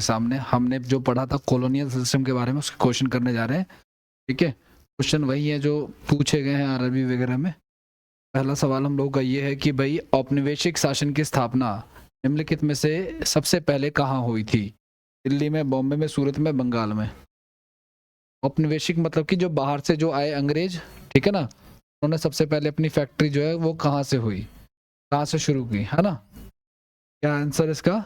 सामने हमने जो पढ़ा था कॉलोनियल सिस्टम के बारे में, उसके क्वेश्चन करने जा रहे हैं। ठीक है, क्वेश्चन वही है जो पूछे गए हैं अरबी वगैरह में। पहला सवाल हम लोग का ये है कि भाई औपनिवेशिक शासन की स्थापना निम्नलिखित में से सबसे पहले कहाँ हुई थी? दिल्ली में, बॉम्बे में, सूरत में, बंगाल में। औपनिवेशिक मतलब कि जो बाहर से जो आए अंग्रेज, ठीक है ना, उन्होंने सबसे पहले अपनी फैक्ट्री जो है वो कहाँ से हुई, कहाँ से शुरू की, है ना? क्या आंसर इसका?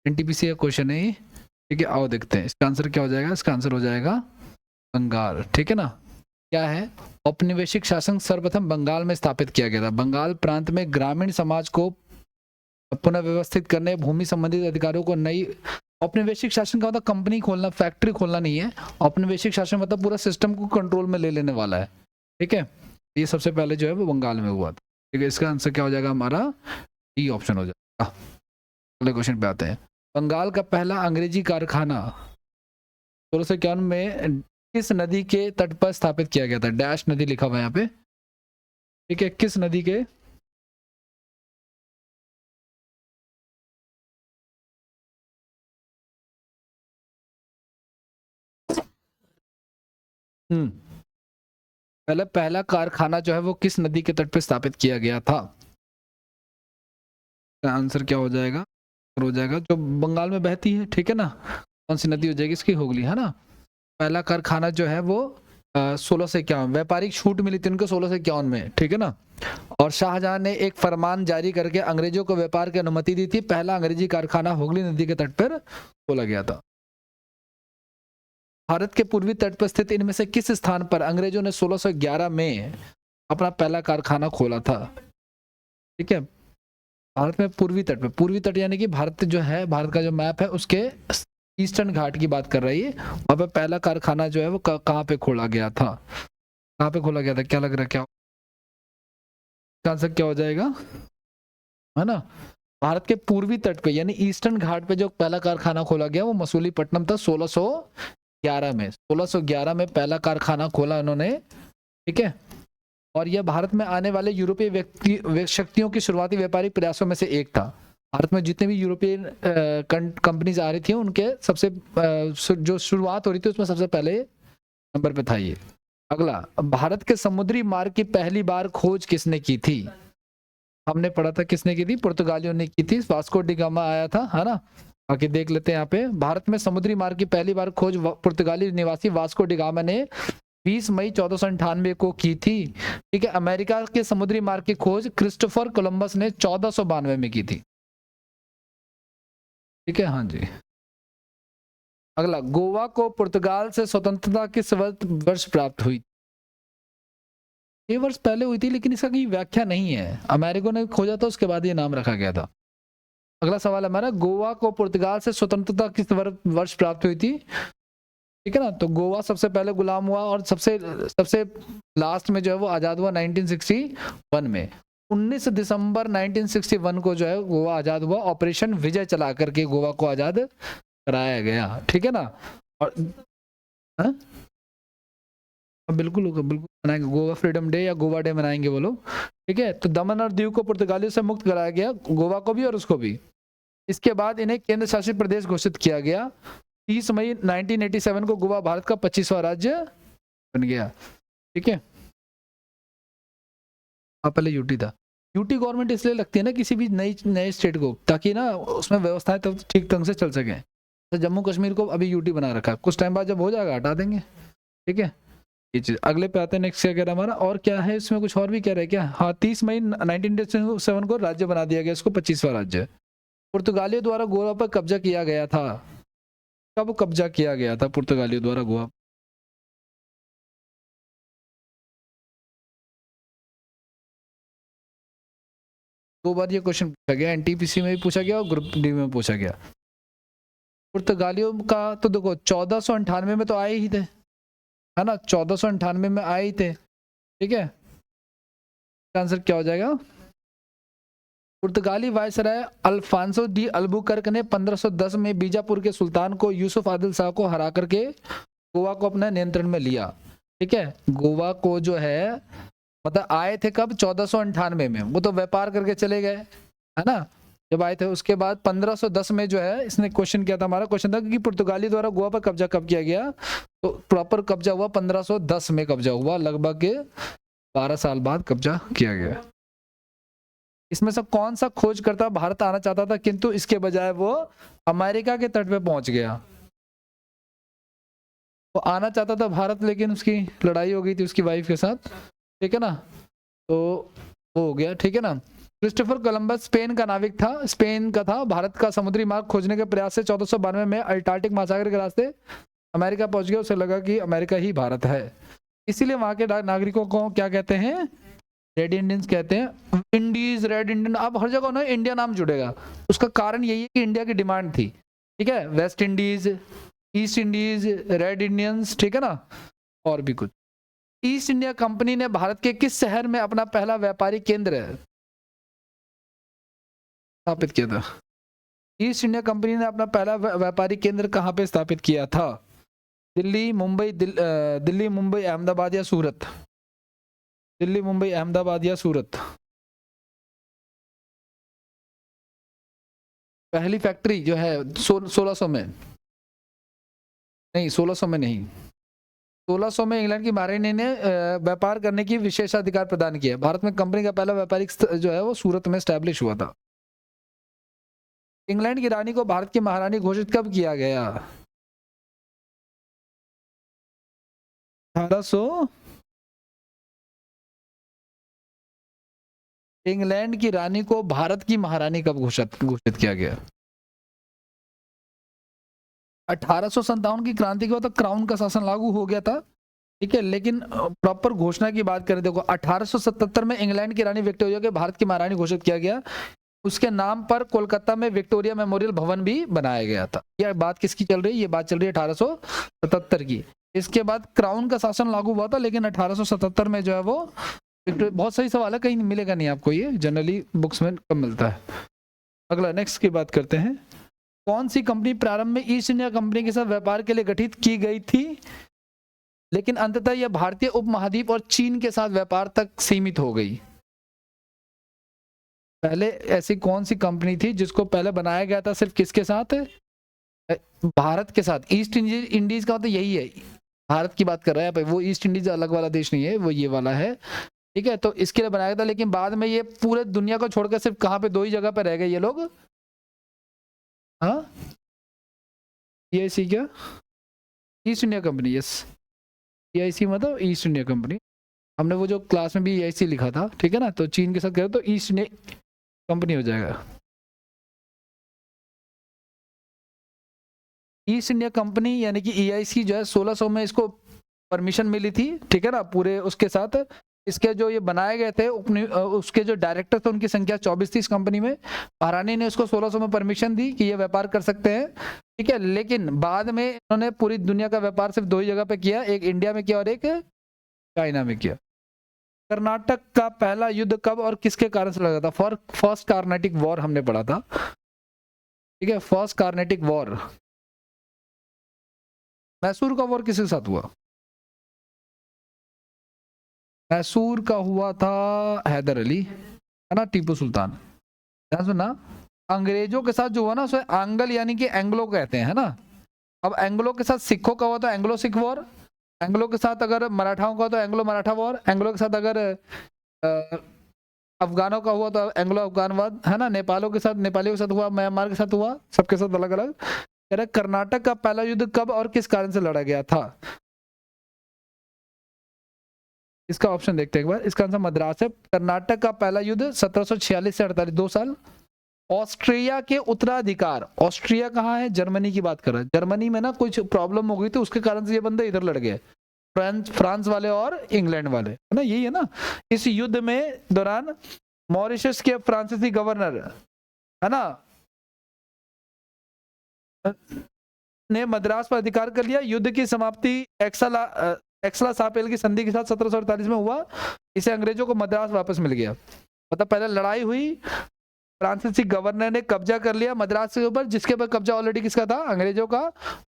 एनटीपीसी का क्वेश्चन है ये। ठीक है, आओ देखते हैं इसका आंसर क्या हो जाएगा। इसका आंसर हो जाएगा बंगाल। ठीक है ना, क्या है? औपनिवेशिक शासन सर्वप्रथम बंगाल में स्थापित किया गया था। बंगाल प्रांत में ग्रामीण समाज को पुनर्व्यवस्थित करने, भूमि संबंधित अधिकारों को नई। औपनिवेशिक शासन का मतलब कंपनी खोलना, फैक्ट्री खोलना नहीं है। औपनिवेशिक शासन मतलब पूरा सिस्टम को कंट्रोल में ले लेने वाला है। ठीक है, ये सबसे पहले जो है वो बंगाल में हुआ था। ठीक है, इसका आंसर क्या हो जाएगा हमारा? डी ऑप्शन हो जाएगा। अगले क्वेश्चन पे आते हैं। बंगाल का पहला अंग्रेजी कारखाना 1651 में किस नदी के तट पर स्थापित किया गया था? डैश नदी लिखा हुआ है यहाँ पे। ठीक है, किस नदी के? पहले पहला कारखाना जो है वो किस नदी के तट पे स्थापित किया गया था? आंसर क्या हो जाएगा? हो जाएगा जो बंगाल में बहती है। ठीक है ना, कौन सी नदी हो जाएगी इसकी? हुगली, है ना। पहला कारखाना जो है वो 1651, व्यापारिक छूट मिली थी उनको 1651 में। ठीक है ना, और शाहजहां ने एक फरमान जारी करके अंग्रेजों को व्यापार की अनुमति दी थी। पहला अंग्रेजी कारखाना हुगली नदी के तट पर खोला गया था। भारत के पूर्वी तट पर स्थित इनमें से किस स्थान पर अंग्रेजों ने 1611 में अपना पहला कारखाना खोला था? ठीक है, भारत में पूर्वी तट पे, पूर्वी तट यानी कि भारत जो है, भारत का जो मैप है उसके ईस्टर्न घाट की बात कर रही है। वहां पे पहला कारखाना जो है वो कहाँ पे खोला गया था? कहाँ पे खोला गया था? क्या लग रहा है, क्या आंसर क्या हो जाएगा, है ना? भारत के पूर्वी तट पे यानी ईस्टर्न घाट पे जो पहला कारखाना खोला गया वो मसूलीपट्टनम था 1611 में। 1611 में पहला कारखाना खोला उन्होंने। ठीक है, और यह भारत में आने वाले यूरोपीय शक्तियों की शुरुआती व्यापारिक प्रयासों में से एक था। भारत में जितने भी यूरोपियन कंपनीज आ रही थी उनके सबसे जो शुरुआत हो रही थी उसमें सबसे पहले नंबर पे था ये। अगला, भारत के समुद्री मार्ग की पहली बार खोज किसने की थी? हमने पढ़ा था किसने की थी? पुर्तगालियों ने की थी। वास्को डी गामा आया था, है ना। आगे देख लेते हैं यहाँ पे। भारत में समुद्री मार्ग की पहली बार खोज पुर्तगाली निवासी वास्को डी गामा ने 20 मई 1498 को की थी। ठीक है, अमेरिका के समुद्री मार्ग की खोज क्रिस्टोफर कोलंबस ने 1492 में की थी। ठीक है, हाँ जी। अगला, गोवा को पुर्तगाल से स्वतंत्रता किस वर्ष प्राप्त हुई? ये वर्ष पहले हुई थी लेकिन इसका कोई व्याख्या नहीं है। अमेरिका ने खोजा था उसके बाद ये नाम रखा गया था। अगला सवाल हमारा, गोवा को पुर्तगाल से स्वतंत्रता किस वर्ष प्राप्त हुई थी? ठीक है ना, तो गोवा सबसे पहले गुलाम हुआ और सबसे सबसे लास्ट में जो है वो आजाद हुआ 1961 में। 19 दिसंबर 1961 को जो है गोवा आजाद हुआ। ऑपरेशन विजय चला करके गोवा को आजाद कराया गया। ठीक है ना, और हाँ? बिल्कुल होगा, बिल्कुल मनाएंगे। गोवा फ्रीडम डे या गोवा डे मनाएंगे वो लोग। ठीक है, तो दमन और दीव को पुर्तगालियों से मुक्त कराया गया, गोवा को भी और उसको भी। इसके बाद इन्हें केंद्र शासित प्रदेश घोषित किया गया। 30 मई 1987 को गोवा भारत का 25वां राज्य बन गया। ठीक है, पहले यूटी था। यूटी गवर्नमेंट इसलिए लगती है ना किसी भी नए स्टेट को, ताकि ना उसमें व्यवस्थाएं तो ठीक ढंग से चल सके। तो जम्मू कश्मीर को अभी यूटी बना रखा है, कुछ टाइम बाद जब हो जाएगा हटा देंगे। ठीक है, ये चीज। अगले पे आते हैं, नेक्स्ट क्या कह रहा है हमारा, और क्या है इसमें, कुछ और भी कह रहा है क्या? हाँ, 30 मई 1987 को राज्य बना दिया गया इसको, 25वां राज्य। पुर्तगालियों द्वारा गोवा पर कब्जा किया गया था। कब कब्जा किया गया था पुर्तगालियों द्वारा गोवा? दो बार ये क्वेश्चन पूछा गया, एनटीपीसी में भी पूछा गया और ग्रुप डी में पूछा गया। पुर्तगालियों का तो देखो 1498 में तो आए ही थे, है ना, 1498 में आए ही थे। ठीक है, आंसर क्या हो जाएगा? पुर्तगाली वायसराय अल्फांसो डी अल्बुकर्क ने 1510 में बीजापुर के सुल्तान को यूसुफ आदिल शाह को हरा करके गोवा को अपने नियंत्रण में लिया। ठीक है, गोवा को जो है मतलब आए थे कब? 1498 में। वो तो व्यापार करके चले गए, है ना। जब आए थे। उसके बाद 1510 में जो है इसने क्वेश्चन किया था, हमारा क्वेश्चन था कि पुर्तगाली द्वारा गोवा पर कब्जा कब किया गया, तो प्रॉपर कब्जा हुआ 1510 में कब्जा हुआ, लगभग 12 साल बाद कब्जा किया गया। इसमें से कौन सा खोजकर्ता भारत आना चाहता था किंतु इसके बजाय वो अमेरिका के तट पे पहुंच गया। वो आना चाहता था भारत, लेकिन उसकी लड़ाई हो गई थी उसकी वाइफ के साथ, ठीक है ना, तो वो हो गया, ठीक है ना। क्रिस्टोफर कोलंबस स्पेन का नाविक था, स्पेन का था। भारत का समुद्री मार्ग खोजने के प्रयास से 1492 में अल्टार्कटिक महासागर के रास्ते अमेरिका पहुंच गया। उसे लगा कि अमेरिका ही भारत है, इसीलिए वहां के नागरिकों को क्या कहते हैं, रेड इंडियंस कहते हैं। इंडीज, रेड इंडियन, अब हर जगह ना इंडिया नाम जुड़ेगा। उसका कारण यही है कि इंडिया की डिमांड थी, ठीक है, West Indies, east Indies, red Indians, ठीक है ना, और भी कुछ। ईस्ट इंडिया कंपनी ने भारत के किस शहर में अपना पहला व्यापारिक केंद्र स्थापित किया था। ईस्ट इंडिया कंपनी ने अपना पहला व्यापारिक केंद्र कहां पे स्थापित किया था। दिल्ली, मुंबई, दिल्ली, मुंबई, अहमदाबाद या सूरत। दिल्ली, मुंबई, अहमदाबाद या सूरत। पहली फैक्ट्री जो है 1600 में नहीं, 1600 में नहीं, 1600 में इंग्लैंड की महारानी ने व्यापार करने की विशेषाधिकार प्रदान किया। भारत में कंपनी का पहला व्यापारिक जो है वो सूरत में स्टैब्लिश हुआ था। इंग्लैंड की रानी को भारत की महारानी घोषित कब किया गया। 1800। इंग्लैंड की रानी को भारत की महारानी कब घोषित किया गया। 1857 की क्रांति के बाद तो क्राउन का शासन लागू हो गया था, ठीक है, लेकिन प्रॉपर घोषणा की बात करें, देखो 1877 में इंग्लैंड की रानी विक्टोरिया के भारत की महारानी घोषित किया गया। उसके नाम पर कोलकाता में विक्टोरिया मेमोरियल भवन भी बनाया गया था। यह बात किसकी चल रही है, ये बात चल रही है 1877 की। इसके बाद क्राउन का शासन लागू हुआ था, लेकिन 1877 में जो है वो बहुत सही सवाल है, कहीं मिलेगा नहीं आपको, ये जनरली बुक्स में कम मिलता है। अगला नेक्स्ट की बात करते हैं। कौन सी कंपनी प्रारंभ में ईस्ट इंडिया कंपनी के साथ व्यापार के लिए गठित की गई थी, लेकिन अंततः यह भारतीय उपमहाद्वीप और चीन के साथ व्यापार तक सीमित हो गई। पहले ऐसी कौन सी कंपनी थी जिसको पहले बनाया गया था सिर्फ किसके साथ, भारत के साथ। ईस्ट इंडीज का तो यही है, भारत की बात कर रहा है भाई, वो ईस्ट इंडीज अलग वाला देश नहीं है, वो ये वाला है, ठीक है। तो इसके लिए बनाया गया था, लेकिन बाद में ये पूरे दुनिया को छोड़कर सिर्फ कहां पे, दो ही जगह पे रह गए ये लोग। हाँ, EIC क्या, east India company, yes, EIC मतलब ईस्ट इंडिया कंपनी। हमने वो जो क्लास में भी EIC लिखा था, ठीक है ना, तो चीन के साथ गए तो ईस्ट इंडिया कंपनी हो जाएगा। ईस्ट इंडिया कंपनी यानी कि EIC जो है 1600 में इसको परमिशन मिली थी, ठीक है ना, पूरे उसके साथ। इसके जो ये बनाए गए थे उसके जो डायरेक्टर थे उनकी संख्या 24 थी इस कंपनी में। महारानी ने उसको 1600 में परमिशन दी कि ये व्यापार कर सकते हैं, ठीक है, लेकिन बाद में इन्होंने पूरी दुनिया का व्यापार सिर्फ दो ही जगह पे किया, एक इंडिया में किया और एक चाइना में किया। कर्नाटक का पहला युद्ध कब और किसके कारण से लगा था। फर्स्ट कार्नेटिक वॉर हमने पढ़ा था, ठीक है, फर्स्ट कार्नेटिक वॉर। मैसूर का वॉर किसके साथ हुआ। मैसूर का हुआ था हैदर अली, है ना, टीपू सुल्तान। ध्यान सुनना, अंग्रेजों के साथ जो हुआ ना उसे आंगल यानी कि एंग्लो कहते हैं, है ना। अब एंग्लो के साथ सिखों का हुआ था एंग्लो सिख वॉर, एंग्लो के साथ अगर मराठाओं का तो एंग्लो मराठा वॉर, एंग्लो के साथ अगर अफगानों का हुआ तो एंग्लो अफगान वार, है ना, नेपालों के साथ नेपालियों के साथ हुआ, म्यांमार के साथ हुआ, सबके साथ अलग अलग। कर्नाटक का पहला युद्ध कब और किस कारण से लड़ा गया था। इसका ऑप्शन देखते हैं एक बार। इसका आंसर मद्रास है। कर्नाटक का पहला युद्ध 1746 से 48, 2 साल। ऑस्ट्रिया के उत्तराधिकार, ऑस्ट्रिया कहाँ है, जर्मनी की बात कर रहा है। जर्मनी में ना कुछ प्रॉब्लम हो गई थी, उसके कारण से ये बंदे इधर लड़ गए, फ्रांस वाले और इंग्लैंड वाले, है ना, यही है ना। इस युद्ध में दौरान मॉरिशस के फ्रांसीसी गवर्नर, है ना, ने मद्रास पर अधिकार कर लिया। युद्ध की समाप्ति एक्सला सापेल की संधि के साथ 1748 में हुआ। इसे अंग्रेजों को मद्रास वापस मिल गया। मतलब पहले लड़ाई हुई, फ्रांसीसी गवर्नर ने कब्जा कर लिया मद्रास के ऊपर, जिसके ऊपर कब्जा ऑलरेडी किसका था, अंग्रेजों का।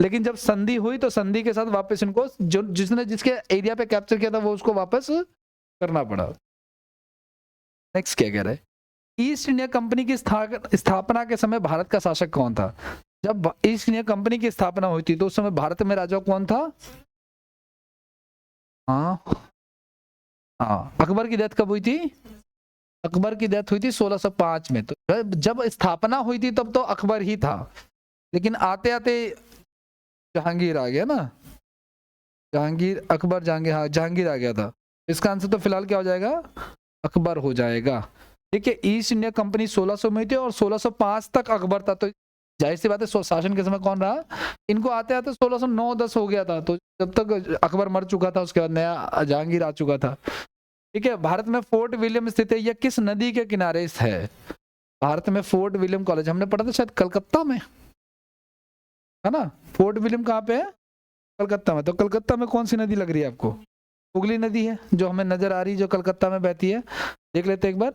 लेकिन जब संधि हुई तो संधि के साथ वापस इनको जिसने जिसके एरिया पे कैप्चर किया था वो उसको वापस करना पड़ा। नेक्स्ट क्या कह रहा है, ईस्ट इंडिया कंपनी की स्थापना के समय भारत का शासक कौन था? जब ईस्ट इंडिया कंपनी की स्थापना हुई थी तो उस समय भारत में राजा कौन था? हाँ हाँ, अकबर की डेथ कब हुई थी? अकबर की डेथ हुई थी 1605 में। तो जब स्थापना हुई थी तब तो अकबर ही था, लेकिन आते आते जहांगीर आ गया ना। जहांगीर, अकबर जहांगीर, हाँ जहांगीर आ गया था। इसका आंसर तो फिलहाल क्या हो जाएगा? अकबर हो जाएगा। ठीक है, ईस्ट इंडिया कंपनी 1600 में थी और 1605 तक अकबर था। तो जाहिर सी बात है शासन के समय कौन रहा? इनको आते आते 1609-10 हो गया था। तो जब तक अकबर मर चुका था उसके बाद नया जहांगीर आ चुका था। ठीक है, भारत में फोर्ट विलियम स्थित है, यह किस नदी के किनारे है? भारत में फोर्ट विलियम कॉलेज हमने पढ़ा था शायद कलकत्ता में, है ना? फोर्ट विलियम कहाँ पे है? कलकत्ता में। तो कलकत्ता में कौन सी नदी लग रही है आपको? हुगली नदी है जो हमें नजर आ रही है, जो कलकत्ता में बहती है। देख लेते एक बार।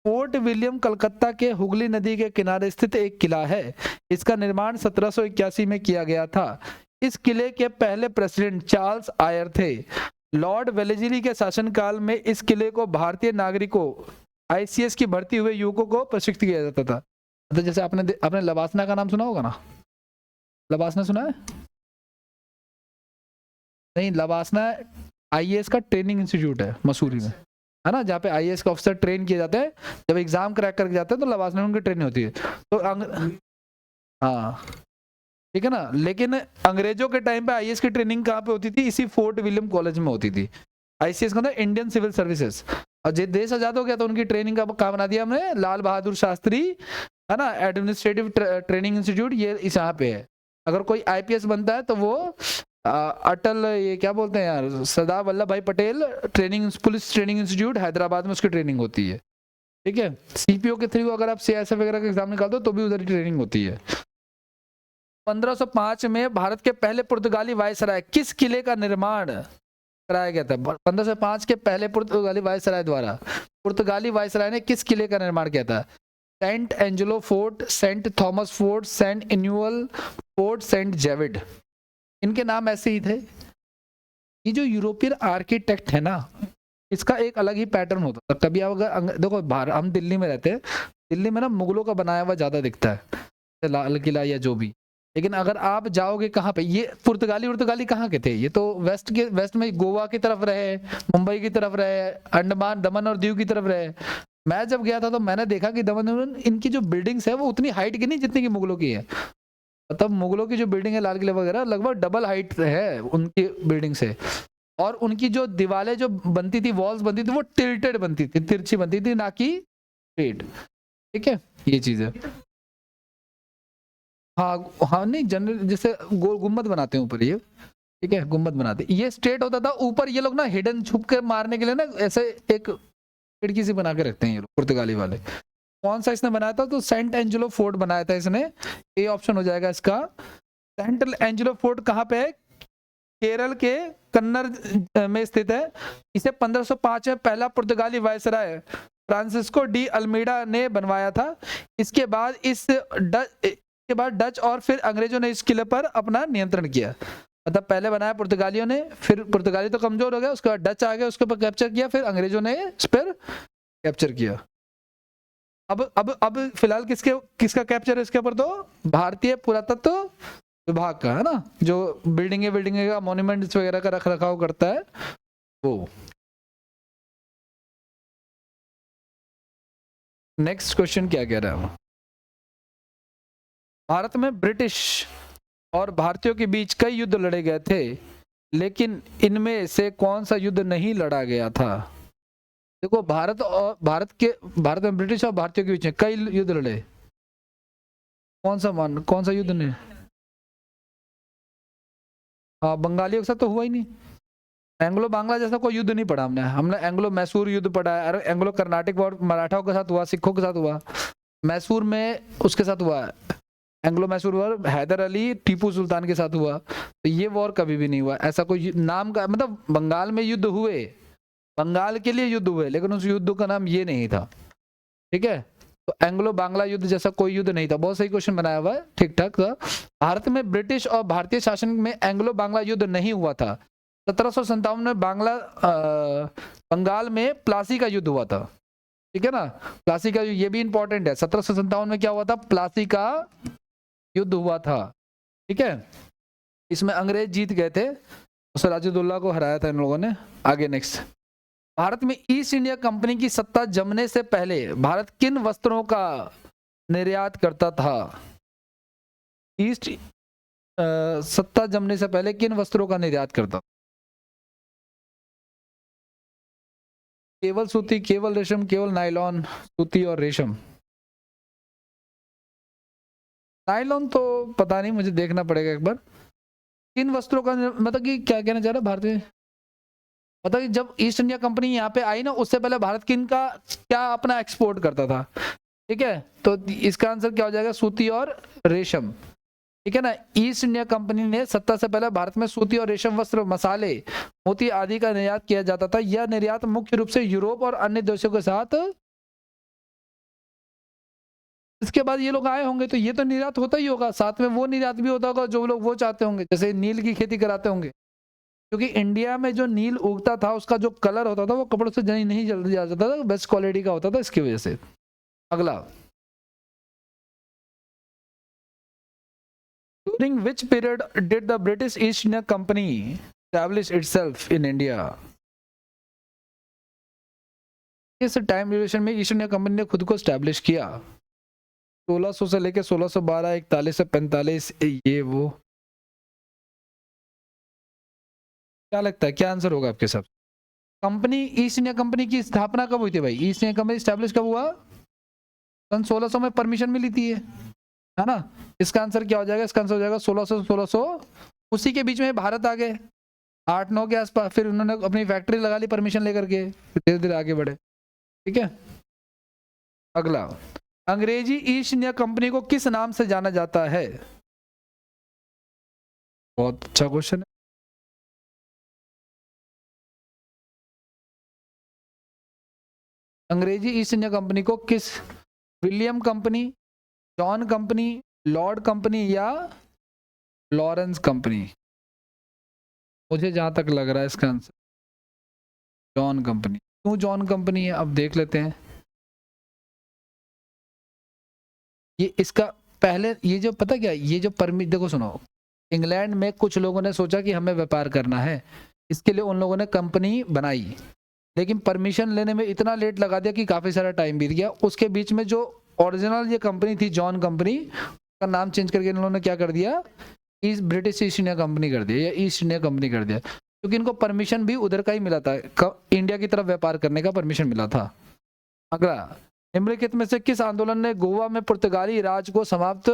फोर्ट विलियम कलकत्ता के हुगली नदी के किनारे स्थित एक किला है। इसका निर्माण 1781 में किया गया था। इस किले के पहले प्रेसिडेंट चार्ल्स आयर थे। लॉर्ड वेलेस्ली के शासनकाल में इस किले को भारतीय नागरिकों, आईसीएस की भर्ती हुए युवकों को प्रशिक्षित किया जाता था। तो जैसे आपने लवासना का नाम सुना होगा ना? लवासना सुना है? नहीं, लवासना आईएएस का ट्रेनिंग इंस्टीट्यूट है मसूरी में, है ना, जहाँ पे आईएएस के ऑफिसर ट्रेन किए जाते हैं। जब एग्जाम क्रैक करके जाते हैं तो लवासना में उनकी ट्रेनिंग होती है। तो हाँ ठीक है ना, लेकिन अंग्रेजों के टाइम पे आईएएस की ट्रेनिंग कहाँ पे होती थी? इसी फोर्ट विलियम कॉलेज में होती थी। आईसीएस का मतलब इंडियन सिविल सर्विसेज। और जब देश आजाद हो गया तो उनकी ट्रेनिंग का कहाँ बना दिया हमने? लाल बहादुर शास्त्री, है ना, एडमिनिस्ट्रेटिव ट्रेनिंग इंस्टीट्यूट, ये इस यहाँ पे है। अगर कोई आईपीएस बनता है तो वो अटल, ये क्या बोलते हैं यार, सरदार वल्लभ भाई Patel training, police training institute Hyderabad में उसकी ट्रेनिंग होती है। ठीक है, सीपीओ के थ्रू अगर आप सीएसएफ वगैरह का एग्जाम निकालते हो तो भी उधर ही ट्रेनिंग होती है। 1505 में भारत के पहले पुर्तगाली वायसराय किस किले का निर्माण कराया गया था? 1505 के पहले पुर्तगाली वायसराय द्वारा पुर्तगाली वायसराय ने किस किले का निर्माण किया था? Saint Angelo fort, Saint Thomas fort, Saint Emmanuel fort, Saint David. इनके नाम ऐसे ही थे। ये जो यूरोपियन आर्किटेक्ट है ना, इसका एक अलग ही पैटर्न होता था। कभी आप अगर देखो, हम दिल्ली में रहते हैं, दिल्ली में ना मुगलों का बनाया हुआ ज्यादा दिखता है, लाल किला या जो भी। लेकिन अगर आप जाओगे कहाँ पे, ये पुर्तगाली कहाँ के थे? ये तो वेस्ट में गोवा की तरफ रहे, मुंबई की तरफ रहे, अंडमान दमन और दीव की तरफ रहे। मैं जब गया था तो मैंने देखा कि दमन, इनकी जो बिल्डिंग्स है वो उतनी हाइट की नहीं जितनी की मुगलों की है। मतलब मुगलों की जो बिल्डिंग है लाल किला वगैरह, लगभग डबल हाइट है उनकी बिल्डिंग से। और उनकी जो दीवारें जो बनती थी, वॉल्स बनती थी, वो टिल्टेड बनती थी, तिरछी बनती थी, ना कि स्ट्रेट। ठीक है, ये चीज है। हाँ हाँ, नहीं जनरल जैसे गुम्बद बनाते हैं ऊपर ये। ठीक है, गुम्बद बनाते, ये स्ट्रेट होता था ऊपर। ये लोग ना हिडन छुप के मारने के लिए ना ऐसे एक खिड़की सी बना के रखते हैं ये लोग पुर्तगाली वाले। कौन सा इसने बनाया था? तो सेंट एंजेलो फोर्ट बनाया था इसने। ए ऑप्शन हो जाएगा इसका। सेंट एंजेलो फोर्ट कहाँ पे है? केरल के कन्नर में स्थित है। इसे 1505 में पहला पुर्तगाली वायसराय फ्रांसिस्को डी अल्मीडा ने बनवाया था। इसके बाद डच और फिर अंग्रेजों ने इस किले पर अपना नियंत्रण किया। मतलब पहले बनाया पुर्तगालियों ने, फिर पुर्तगाली तो कमजोर हो गया, उसके बाद डच आ गए, उसके ऊपर कैप्चर किया, फिर अंग्रेजों ने इस पर कैप्चर किया। अब फिलहाल किसका कैप्चर है इसके ऊपर? तो भारतीय पुरातत्व विभाग का, है ना, जो बिल्डिंगे का, मॉन्यूमेंट्स वगैरह का रख रखाव करता है वो। नेक्स्ट क्वेश्चन क्या कह रहा है? भारत में ब्रिटिश और भारतीयों के बीच कई युद्ध लड़े गए थे, लेकिन इनमें से कौन सा युद्ध नहीं लड़ा गया था? देखो, भारत में ब्रिटिश और भारतीयों के बीच में कई युद्ध लड़े। कौन सा युद्ध नहीं? हाँ, बंगालियों के साथ तो हुआ ही नहीं। एंग्लो बांग्ला जैसा कोई युद्ध नहीं पढ़ा हमने। हमने एंग्लो मैसूर युद्ध पढ़ा है। अरे एंग्लो कर्नाटिक वॉर मराठाओं के साथ हुआ, सिखों के साथ हुआ, मैसूर में उसके साथ हुआ। एंग्लो मैसूर वॉर हैदर अली टीपू सुल्तान के साथ हुआ। तो ये वॉर कभी भी नहीं हुआ। ऐसा कोई नाम का, मतलब बंगाल में युद्ध हुए, बंगाल के लिए युद्ध हुए, लेकिन उस युद्ध का नाम ये नहीं था। ठीक है, तो एंग्लो बांग्ला युद्ध जैसा कोई युद्ध नहीं था। बहुत सही क्वेश्चन बनाया हुआ है, ठीक ठाक था। भारत में ब्रिटिश और भारतीय शासन में एंग्लो बांग्ला युद्ध नहीं हुआ था। 1757 में बंगाल में प्लासी का युद्ध हुआ था। ठीक है ना। प्लासी का ये भी इंपॉर्टेंट है, 1757 में क्या हुआ था, प्लासी का युद्ध हुआ था, ठीक है। इसमें अंग्रेज जीत गए थे, सिराजुद्दौला को हराया था इन लोगों ने। आगे नेक्स्ट, भारत में ईस्ट इंडिया कंपनी की सत्ता जमने से पहले भारत किन वस्त्रों का निर्यात करता था। ईस्ट सत्ता जमने से पहले किन वस्त्रों का निर्यात करता, केवल सूती, केवल रेशम, केवल नायलॉन, सूती और रेशम। नायलॉन तो पता नहीं, मुझे देखना पड़ेगा एक बार। किन वस्त्रों का मतलब कि क्या कहना चाह रहा है भारत में, मतलब कि जब ईस्ट इंडिया कंपनी यहाँ पे आई ना, उससे पहले भारत किन का क्या अपना एक्सपोर्ट करता था, ठीक है। तो इसका आंसर क्या हो जाएगा, सूती और रेशम, ठीक है ना। ईस्ट इंडिया कंपनी ने सत्ता से पहले भारत में सूती और रेशम वस्त्र, मसाले, मोती आदि का निर्यात किया जाता था। यह निर्यात मुख्य रूप से यूरोप और अन्य देशों के साथ, इसके बाद ये लोग आए होंगे तो ये तो निर्यात होता ही होगा, साथ में वो निर्यात भी होता होगा जो लोग वो चाहते होंगे, जैसे नील की खेती कराते होंगे, क्योंकि इंडिया में जो नील उगता था उसका जो कलर होता था वो कपड़ों से नहीं जल्दी आ जाता था, बेस्ट क्वालिटी का होता था, इसकी वजह से। अगला, during which period did the British east India company establish itself in India. इस टाइम ड्यूरेशन में ईस्ट इंडिया कंपनी ने खुद को एस्टैब्लिश किया, 1600 से लेके 1612, 41 से 45, ये वो। क्या लगता है क्या आंसर होगा आपके साथ। कंपनी ईस्ट इंडिया कंपनी की स्थापना कब हुई थी भाई, ईस्ट इंडिया कंपनी स्टैब्लिश कब हुआ, सन 1600 में परमिशन मिली थी, है ना। इसका आंसर क्या हो जाएगा, इसका आंसर हो जाएगा 1600 1600। उसी के बीच में भारत आ गए 8-9 के आसपास, फिर उन्होंने अपनी फैक्ट्री लगा ली परमिशन लेकर के, धीरे धीरे आगे बढ़े, ठीक है। अगला, अंग्रेजी ईस्ट इंडिया कंपनी को किस नाम से जाना जाता है। बहुत अच्छा क्वेश्चन है। अंग्रेजी ईस्ट इंडिया कंपनी को किस, William company, John company, Lord company या लॉरेंस कंपनी। मुझे जहां तक लग रहा है इसका आंसर जॉन कंपनी। क्यों जॉन कंपनी है, अब देख लेते हैं। ये इसका पहले, ये जो पता क्या, ये जो परमिट, देखो सुनो, इंग्लैंड में कुछ लोगों ने सोचा कि हमें व्यापार करना है, इसके लिए उन लोगों ने कंपनी बनाई, लेकिन परमिशन लेने में इतना लेट लगा दिया कि काफी सारा टाइम बीत गया। उसके बीच में जो ओरिजिनल ये कंपनी थी जॉन कंपनी, का नाम चेंज करके इन लोगों ने क्या कर दिया, east British east India company कर दिया, या ईस्ट इंडिया कंपनी कर दिया, क्योंकि इनको परमिशन भी उधर का ही मिला था, इंडिया की तरफ व्यापार करने का परमिशन मिला था। अगला, निम्नलिखित में से किस आंदोलन ने गोवा में पुर्तगाली राज को समाप्त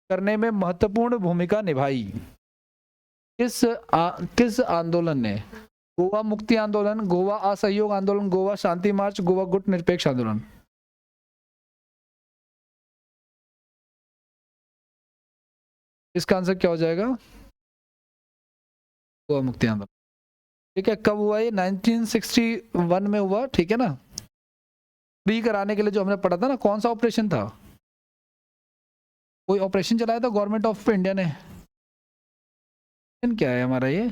करने में महत्वपूर्ण भूमिका निभाई। किस आंदोलन ने, गोवा मुक्ति आंदोलन, गोवा असहयोग आंदोलन, गोवा शांति मार्च, गोवा गुट निरपेक्ष आंदोलन। इसका आंसर क्या हो जाएगा, गोवा मुक्ति आंदोलन, ठीक है। कब हुआ ये, 1961 में हुआ, ठीक है ना। फ्री कराने के लिए जो हमने पढ़ा था ना, कौन सा ऑपरेशन था, कोई ऑपरेशन चलाया था गवर्नमेंट ऑफ इंडिया ने। क्या है हमारा ये,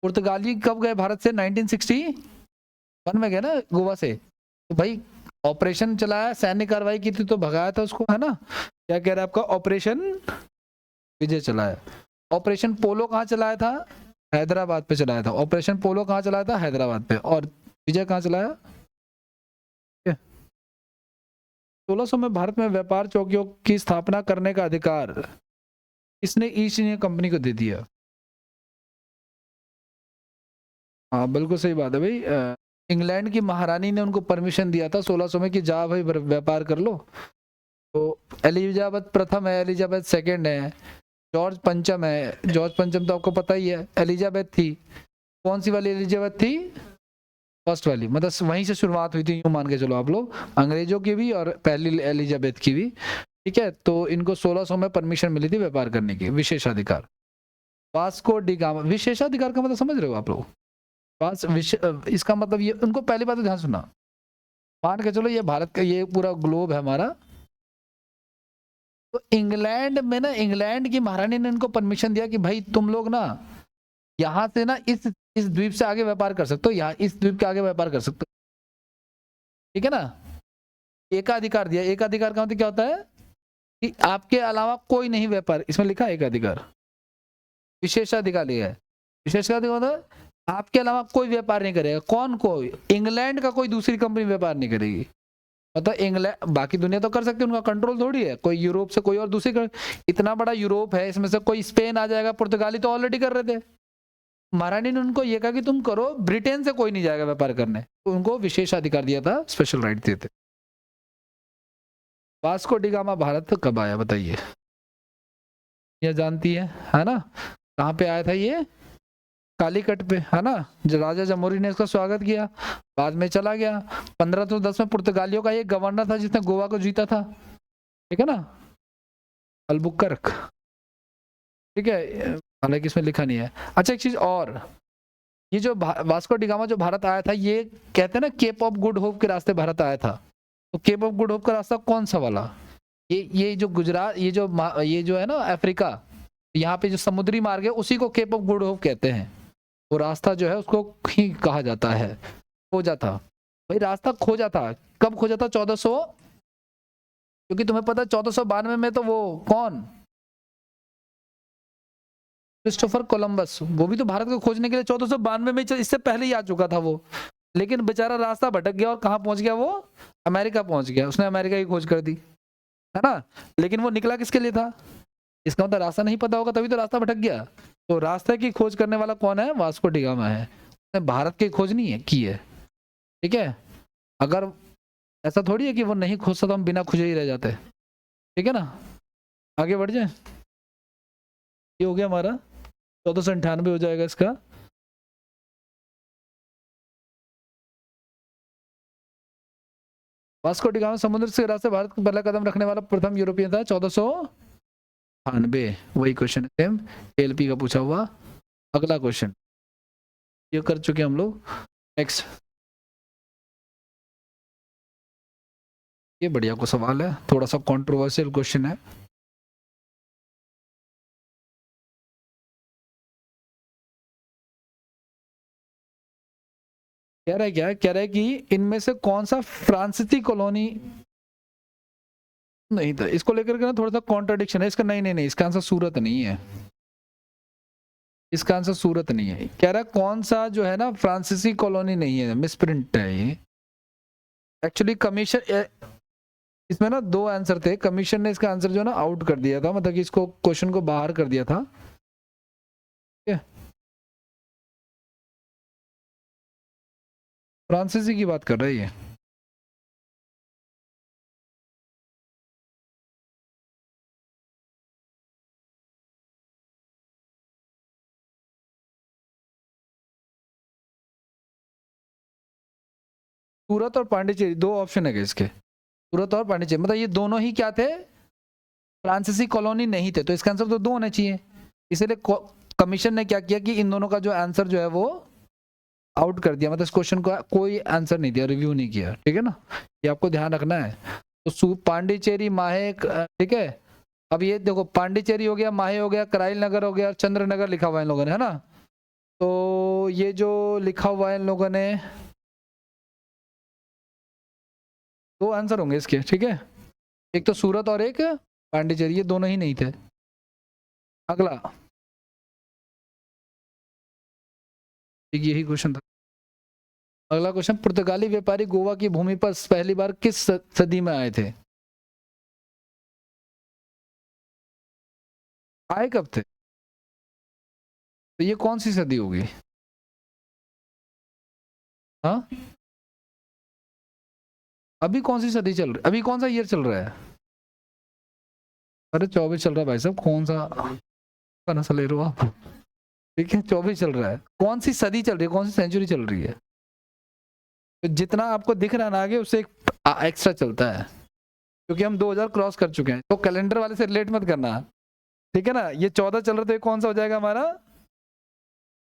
पुर्तगाली कब गए भारत से, 1961 में गए ना गोवा से, तो भाई ऑपरेशन चलाया, सैन्य कार्रवाई की थी तो भगाया था उसको, है ना। क्या कह रहा है आपका, ऑपरेशन विजय चलाया। ऑपरेशन पोलो कहाँ चलाया था, हैदराबाद पे चलाया था। ऑपरेशन पोलो कहाँ चलाया था, हैदराबाद पे। और विजय कहाँ चलाया, 1600 में भारत में व्यापार चौकियों की स्थापना करने का अधिकार किसने ईस्ट इंडिया कंपनी को दे दिया। हाँ बिल्कुल सही बात है भाई, इंग्लैंड की महारानी ने उनको परमिशन दिया था 1600 में कि जा भाई व्यापार कर लो। तो एलिजाबेथ प्रथम है, एलिजाबेथ सेकंड है, जॉर्ज पंचम है। जॉर्ज पंचम तो आपको पता ही है, एलिजाबेथ थी, कौन सी वाली एलिजाबेथ थी, फर्स्ट वाली, मतलब वहीं से शुरुआत हुई थी, यूं मान के चलो आप लोग, अंग्रेजों की भी और पहली एलिजाबेथ की भी, ठीक है। तो इनको 1600 में परमिशन मिली थी व्यापार करने की, विशेषाधिकार। वास्को डी गामा, विशेषाधिकार का मतलब समझ रहे हो आप लोग, इसका मतलब ये, उनको पहली बात तो ध्यान सुना, मान के चलो ये भारत का ये पूरा ग्लोब है हमारा, तो इंग्लैंड में ना, इंग्लैंड की महारानी ने इनको परमिशन दिया कि भाई तुम लोग ना यहाँ से ना इस द्वीप से आगे व्यापार कर सकते हो, यहाँ इस द्वीप के आगे व्यापार कर सकते हो। ठीक है ना। एकाधिकार दिया, एकाधिकार का मतलब क्या होता है कि आपके अलावा कोई नहीं व्यापार, इसमें लिखा है एकाधिकार। विशेषाधिकार लिया है, विशेषाधिकार होता है आपके अलावा कोई व्यापार नहीं करेगा। कौन? कोई इंग्लैंड का कोई दूसरी कंपनी व्यापार नहीं करेगी। मतलब इंग्लैंड, बाकी दुनिया तो कर सकती है, उनका कंट्रोल थोड़ी है। कोई यूरोप से कोई और दूसरी, इतना बड़ा यूरोप है, इसमें से कोई स्पेन आ जाएगा, पुर्तगाली तो ऑलरेडी कर रहे थे। महारानी ने उनको ये कहा कि तुम करो, ब्रिटेन से कोई नहीं जाएगा व्यापार करने, तो उनको विशेष अधिकार दिया था, स्पेशल राइट दिए थे। वास्को डी गामा भारत कब आया बताइए? ये जानती है ना? कहाँ पे आया था ये? कालीकट पे, है ना। जो राजा जमोरी ने इसका स्वागत किया, बाद में चला गया। 1510 में पुर्तगालियों का एक गवर्नर था जिसने गोवा को जीता था, ठीक है ना, अल्बुकर्क, ठीक है। हालांकि इसमें लिखा नहीं है। अच्छा एक चीज और, ये जो वास्को डी गामा जो भारत आया था, ये कहते हैं ना केप ऑफ गुड होप के रास्ते भारत आया था। तो केप ऑफ गुड होप का रास्ता कौन सा वाला? ये जो गुजरात, ये जो है ना अफ्रीका, यहाँ पे जो समुद्री मार्ग है उसी को केप ऑफ गुड होप कहते हैं। वो रास्ता जो है उसको ही कहा जाता है खोजा था। भाई रास्ता खोजा था, कब खोजा था? 1400, क्योंकि तुम्हें पता है 1492 में तो वो कौन, क्रिस्टोफर कोलंबस, वो भी तो भारत को खोजने के लिए 1492 में, इससे पहले ही आ चुका था वो। लेकिन बेचारा रास्ता भटक गया और कहाँ पहुंच गया वो? अमेरिका पहुंच गया। उसने अमेरिका की खोज कर दी, है ना। लेकिन वो निकला किसके लिए था? इसका मतलब रास्ता नहीं पता होगा तभी तो रास्ता भटक गया। तो रास्ते की खोज करने वाला कौन है? वास्को डी गामा है। उसने भारत की खोज नहीं है की है, ठीक है। अगर ऐसा थोड़ी है कि वो नहीं खोजता तो हम बिना खोजे ही रह जाते, ठीक है ना। आगे बढ़ जाए, ये हो गया हमारा 1498 हो जाएगा इसका। वास्को डी गामा समुद्र से रास्ते भारत का पहला कदम रखने वाला प्रथम यूरोपियन था। 1498, वही क्वेश्चन है सेम, एलपी का पूछा हुआ। अगला क्वेश्चन ये कर चुके हम लोग। नेक्स्ट, ये बढ़िया को सवाल है, थोड़ा सा कंट्रोवर्शियल क्वेश्चन है। कह रहा है क्या? कह रहा है कि इनमें से कौन सा फ्रांसीसी कॉलोनी नहीं था। इसको लेकर के ना थोड़ा सा कॉन्ट्रडिक्शन है इसका। नहीं नहीं नहीं, इसका आंसर सूरत नहीं है, इसका आंसर सूरत नहीं है। कह रहा है कौन सा जो है ना फ्रांसीसी कॉलोनी नहीं है, मिसप्रिंट है ये। एक्चुअली कमीशन, इसमें ना दो आंसर थे, कमीशन ने इसका आंसर जो है ना आउट कर दिया था, मतलब कि इसको क्वेश्चन को बाहर कर दिया था। फ्रांसीसी की बात कर रही है। सूरत और पांडिचेरी दो ऑप्शन है इसके, सूरत और पांडिचेरी, मतलब ये दोनों ही क्या थे? फ्रांसीसी कॉलोनी नहीं थे। तो इसका आंसर तो दो होने चाहिए। इसीलिए कमीशन ने क्या किया कि इन दोनों का जो आंसर जो है वो आउट कर दिया, मतलब इस क्वेश्चन का कोई आंसर नहीं दिया, रिव्यू नहीं किया, ठीक है ना। ये आपको ध्यान रखना है। तो पांडिचेरी, माहे, ठीक है। अब ये देखो, पांडिचेरी हो गया, माहे हो गया, कराइल नगर हो गया, चंद्र नगर लिखा हुआ है इन लोगों ने, है ना। तो ये जो लिखा हुआ है इन लोगों ने, दो आंसर होंगे इसके, ठीक है। एक तो सूरत और एक पांडिचेरी, ये दोनों ही नहीं थे। अगला, ठीक यही क्वेश्चन था। अगला क्वेश्चन, पुर्तगाली व्यापारी गोवा की भूमि पर पहली बार किस सदी में आए थे? आए कब थे? तो ये कौन सी सदी होगी? हाँ, अभी कौन सी सदी चल रही, अभी कौन सा ईयर चल रहा है? अरे 24 चल रहा है भाई साहब, कौन सा नस्ल ले रहे हो आप? ठीक है 24 चल रहा है। कौन सी सदी चल रही है, कौन सी सेंचुरी चल रही है? तो जितना आपको दिख रहा है ना आगे, उससे एक एक्स्ट्रा चलता है, क्योंकि हम 2000 क्रॉस कर चुके हैं। तो कैलेंडर वाले से रिलेट मत करना, ठीक है ना। ये 14 चल रहा था, कौन सा हो जाएगा हमारा?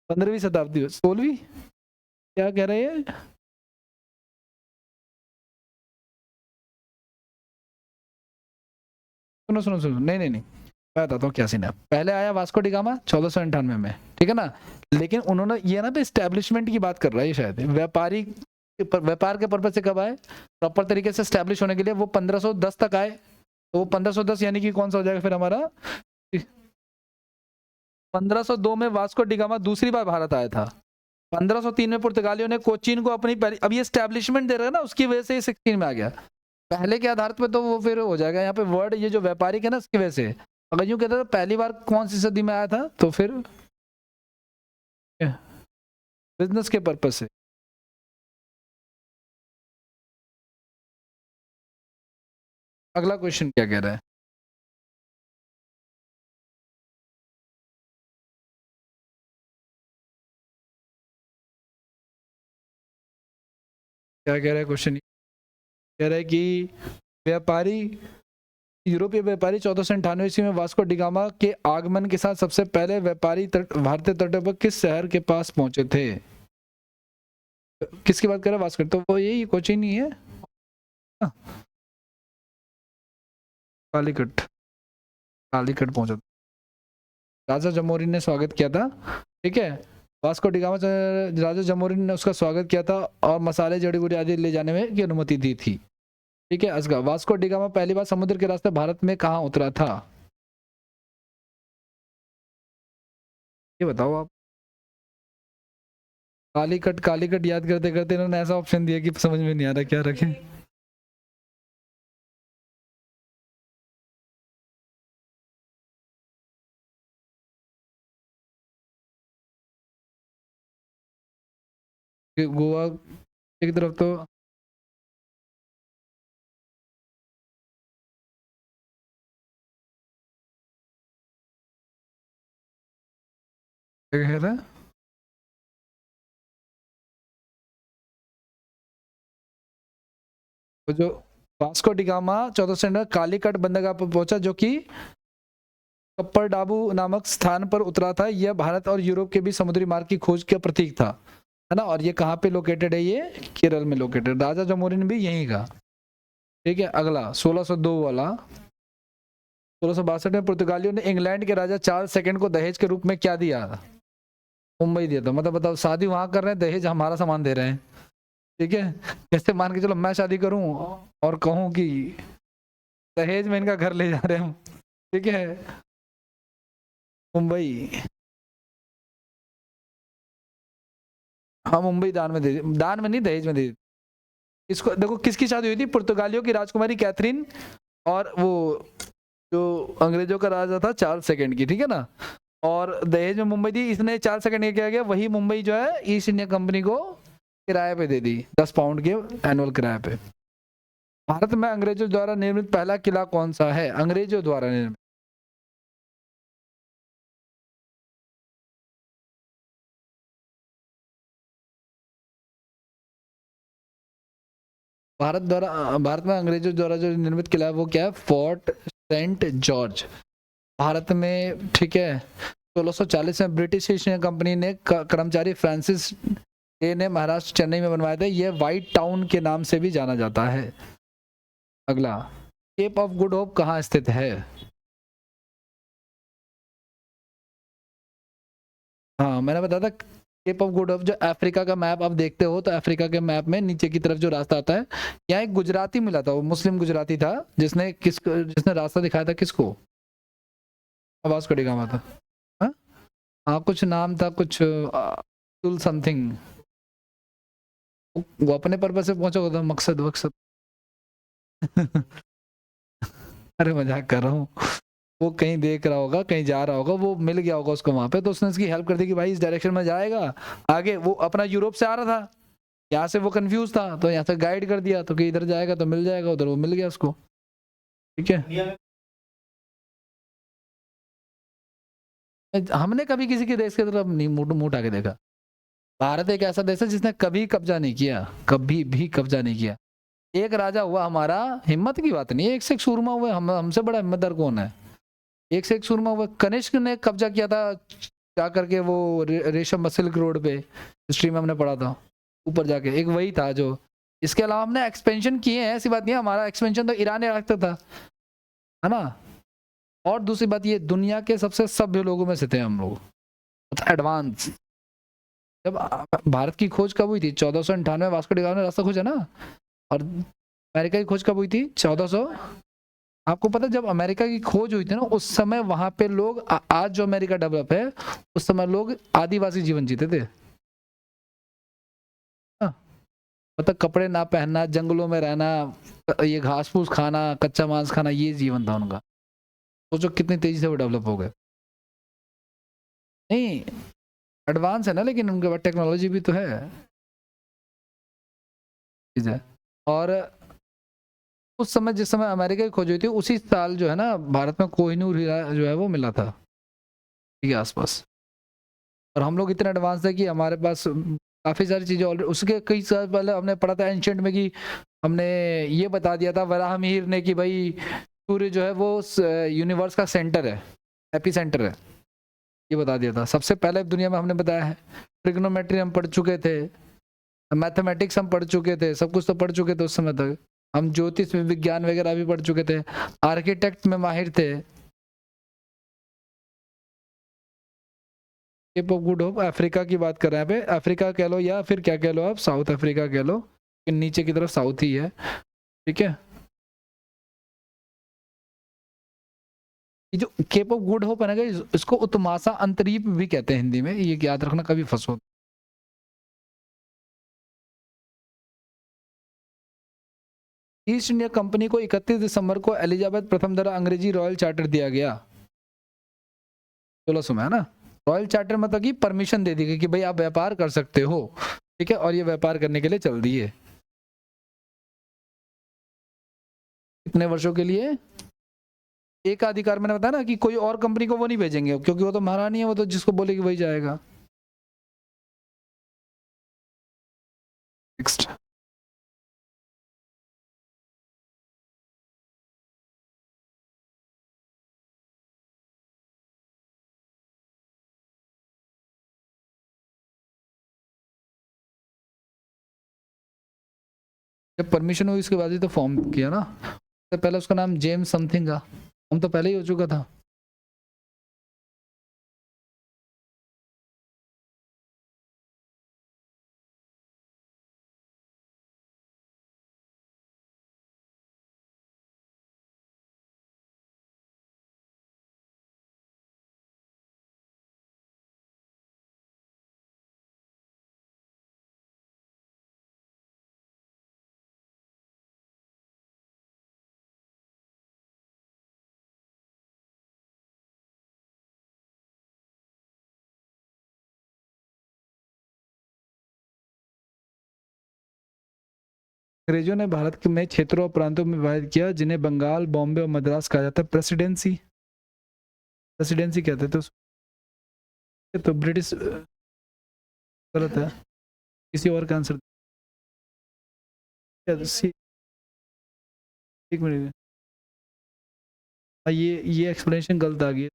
15वीं शताब्दी, 16वीं, क्या कह रहे हैं? सुनो सुनो सुनो, नहीं नहीं नहीं, मैं बताता हूँ क्या सीन है। पहले आया वास्को डी गामा 1498 में, ठीक है ना। लेकिन उन्होंने ये ना पे इस्टेब्लिशमेंट की बात कर रहा है शायद, व्यापारी व्यापार के पर्पज से कब आए? प्रॉपर तरीके से स्टैब्लिश होने के लिए वो 1510 तक आए। तो वो 1510 यानी कि कौन सा हो जाएगा फिर हमारा? 1502 में वास्को डिगामा दूसरी बार भारत आया था। 1503 में पुर्तगालियों ने कोचीन को अपनी पहली, अब ये स्टैब्लिशमेंट दे रहा है ना, उसकी वजह से 16 में आ गया। पहले के आधार पे तो वो फिर हो जाएगा यहाँ पे वर्ड, ये जो व्यापारिक है ना उसकी वजह से। अगर यूं कहते तो पहली बार कौन सी सदी में आया था, तो फिर बिजनेस के पर्पज से। अगला क्वेश्चन क्या कह रहा है? क्या कह रहा है क्वेश्चन? कह रहा है कि व्यापारी, यूरोपीय व्यापारी 1498 ईस्वी में वास्को डिगामा के आगमन के साथ सबसे पहले व्यापारी भारतीय तटों पर किस शहर के पास पहुंचे थे? किसकी बात कर रहा है वास्को? तो वो यही कोचीन ही है। कालीकट, कालीकट पहुंचा। राजा जमोरिन ने स्वागत किया था, ठीक है। वास्को डिगामा राजा जमोरिन ने उसका स्वागत किया था और मसाले, जड़ी बूटी आदि ले जाने में की अनुमति दी थी, ठीक है। असगा, वास्को डिगामा पहली बार समुद्र के रास्ते भारत में कहाँ उतरा था? ये बताओ आप। कालीकट, कालीकट याद करते करते इन्होंने ऐसा ऑप्शन दिया कि समझ में नहीं आ रहा क्या रखें। गोवा की तरफ तो क्या कह रहा है? तो जो वास्को डिगामा 1400 कालीकट बंदरगाह पर पहुंचा, जो कि कप्पर डाबू नामक स्थान पर उतरा था। यह भारत और यूरोप के बीच समुद्री मार्ग की खोज का प्रतीक था, है ना। और ये कहाँ पे लोकेटेड है? ये केरल में लोकेटेड। राजा जमोरिन भी यहीं का, ठीक है। अगला 1602 वाला, 1662 में पुर्तगालियों ने इंग्लैंड के राजा चार्ल्स सेकंड को दहेज के रूप में क्या दिया? मुंबई दिया था। मतलब बताओ, शादी वहां कर रहे हैं, दहेज हमारा सामान दे रहे हैं, ठीक है। जैसे मान के चलो मैं शादी करूं और कहूं कि दहेज में इनका घर ले जा रहे हैं, ठीक है। मुंबई, हाँ मुंबई दान में दे, दान में नहीं दहेज में दे। इसको देखो, किसकी शादी हुई थी? पुर्तगालियों की राजकुमारी कैथरीन और वो जो अंग्रेजों का राजा था चार्ल्स सेकंड की, ठीक है ना। और दहेज में मुंबई दी इसने। चार्ल्स सेकंड ने क्या किया, वही मुंबई जो है ईस्ट इंडिया कंपनी को किराए पे दे दी, 10 पाउंड के एनुअल किराए पे। भारत में अंग्रेजों द्वारा निर्मित पहला किला कौन सा है? अंग्रेजों द्वारा निर्मित। भारत में अंग्रेजों द्वारा जो निर्मित किला है वो क्या है? फोर्ट सेंट जॉर्ज, भारत में, ठीक है। 1640 में ब्रिटिश ईस्ट इंडिया कंपनी ने कर्मचारी फ्रांसिस डे ने महाराष्ट्र चेन्नई में बनवाया था। यह व्हाइट टाउन के नाम से भी जाना जाता है। अगला, केप ऑफ गुड होप कहाँ स्थित है? हाँ मैंने बताया था, केप ऑफ गुड होप जो अफ्रीका का मैप आप देखते हो, तो अफ्रीका के मैप में नीचे की तरफ जो रास्ता आता है, यहाँ एक गुजराती मिला था, वो मुस्लिम गुजराती था, जिसने रास्ता दिखाया था किसको? वास्को डी गामा था। हाँ हाँ, कुछ नाम था, कुछ अब्दुल समथिंग। वो अपने पर्पज से पहुंचा होता, मकसद वकसद। अरे मजाक कर रहा हूँ। वो कहीं देख रहा होगा, कहीं जा रहा होगा, वो मिल गया होगा उसको वहां पे, तो उसने उसकी हेल्प कर दी कि भाई इस डायरेक्शन में जाएगा आगे। वो अपना यूरोप से आ रहा था, यहाँ से वो कंफ्यूज था, तो यहाँ से गाइड कर दिया, तो कि इधर जाएगा तो मिल जाएगा, उधर वो मिल गया उसको, ठीक है। हमने कभी किसी के देश की तरफ नहीं मुंह मुंह उठा के देखा। भारत एक ऐसा देश है जिसने कभी कब्जा नहीं किया, कभी भी कब्जा नहीं किया। एक राजा हुआ हमारा, हिम्मत की बात नहीं है, एक से एक सूरमा हुए, हमसे बड़ा हिम्मतदार कौन है? एक से एक सूरमा हुआ। कनिष्क ने कब्जा किया था क्या करके, वो रेशम सिल्क रोड पे, हिस्ट्री में हमने पढ़ा था, ऊपर जाके एक वही था जो। इसके अलावा हमने एक्सपेंशन किए हैं, ऐसी बात नहीं है। हमारा एक्सपेंशन तो ईरान इराक तक था, है ना। और दूसरी बात, ये दुनिया के सबसे सभ्य लोगों में से थे हम लोग, एडवांस। जब भारत की खोज कब हुई थी? 1498 वास्को डी गामा ने रास्ता खोजा ना। और अमेरिका की खोज कब हुई थी? 1400। आपको पता है जब अमेरिका की खोज हुई थी ना, उस समय वहां पे लोग आज जो अमेरिका डेवलप है, उस समय लोग आदिवासी जीवन जीते थे। हाँ, मतलब कपड़े ना पहनना, जंगलों में रहना, ये घास फूस खाना, कच्चा मांस खाना, ये जीवन था उनका। सोचो कितनी तेजी से वो डेवलप हो गए। नहीं, एडवांस है ना, लेकिन उनके पास टेक्नोलॉजी भी तो है। चीज है। और उस समय जिस समय अमेरिका की खोज हुई थी, उसी साल जो है ना भारत में कोहिनूर हीरा जो है वो मिला था के आसपास। और हम लोग इतने एडवांस थे कि हमारे पास काफी सारी चीजें ऑलरेडी, उसके कई साल पहले हमने पढ़ा था एंशियंट में कि हमने ये बता दिया था वराहमिहिर ने कि भाई सूर्य जो है वो यूनिवर्स का सेंटर है, एपी सेंटर है। ये बता दिया था सबसे पहले दुनिया में, हमने बताया है। ट्रिग्नोमेट्री हम पढ़ चुके थे, मैथमेटिक्स हम पढ़ चुके थे, सब कुछ तो पढ़ चुके थे उस समय तक। हम ज्योतिष विज्ञान वगैरह भी पढ़ चुके थे, आर्किटेक्ट में माहिर थे। Cape of Good Hope Africa की बात कर रहे हैं, पे अफ्रीका कह लो या फिर क्या कह लो, आप साउथ अफ्रीका कह लो, नीचे की तरफ साउथ ही है। ठीक है, ये जो केप ऑफ गुड होप है ना, इसको उत्मासा अंतरीप भी कहते हैं हिंदी में, ये याद रखना, कभी फंसो। ईस्ट इंडिया कंपनी को 31 दिसंबर को एलिजाबेथ प्रथम द्वारा अंग्रेजी रॉयल चार्टर दिया गया। 1600 में है ना। रॉयल चार्टर मतलब कि परमिशन दे दी गई कि भाई आप व्यापार कर सकते हो। ठीक है, और ये व्यापार करने के लिए चल दिए। कितने वर्षों के लिए? एक अधिकार, मैंने बताया ना कि कोई और कंपनी को वो नहीं भेजेंगे, क्योंकि वो तो महारानी है, वो तो जिसको बोलेगी वही जाएगा। नेक्स्ट। जब परमिशन हुई उसके बाद ही तो फॉर्म किया ना। तो पहले उसका नाम जेम्स समथिंग था, हम तो पहले ही हो चुका था। अंग्रेजों ने भारत के में क्षेत्रों और प्रांतों में विभाजित किया, जिन्हें बंगाल, बॉम्बे और मद्रास कहा जाता है। प्रेसिडेंसी, प्रेसिडेंसी कहते थे उसको। तो ब्रिटिश गलत है, किसी और का आंसर। एक मिनट, ये एक्सप्लेनेशन गलत आ गई।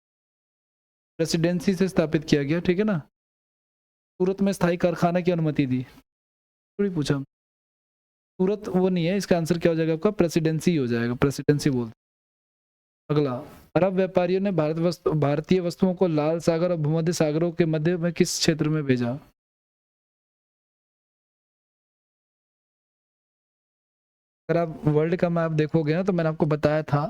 प्रेसिडेंसी से स्थापित किया गया, ठीक है ना। सूरत में स्थायी कारखाना की अनुमति दी, थोड़ी पूछा। सूरत वो नहीं है, इसका आंसर क्या हो जाएगा आपका? प्रेसिडेंसी हो जाएगा, प्रेसिडेंसी बोलते। अगला, अरब व्यापारियों ने भारतीय वस्तुओं को लाल सागर और भूमध्य सागरों के मध्य में किस क्षेत्र में भेजा? अगर आप वर्ल्ड का मैप देखोगे ना, तो मैंने आपको बताया था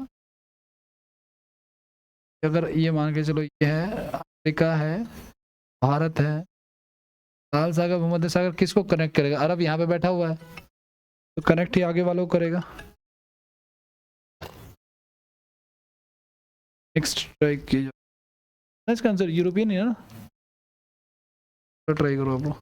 कि अगर ये मान के चलो, ये है अफ्रीका है, भारत है, लाल सागर भूमध्य सागर किसको कनेक्ट करेगा? अरब यहाँ पे बैठा हुआ है, तो कनेक्ट ही आगे वालों को करेगा। नेक्स्ट ट्राई कीजिए। इसका आंसर यूरोपियन ही है ना, तो ट्राई करो आप।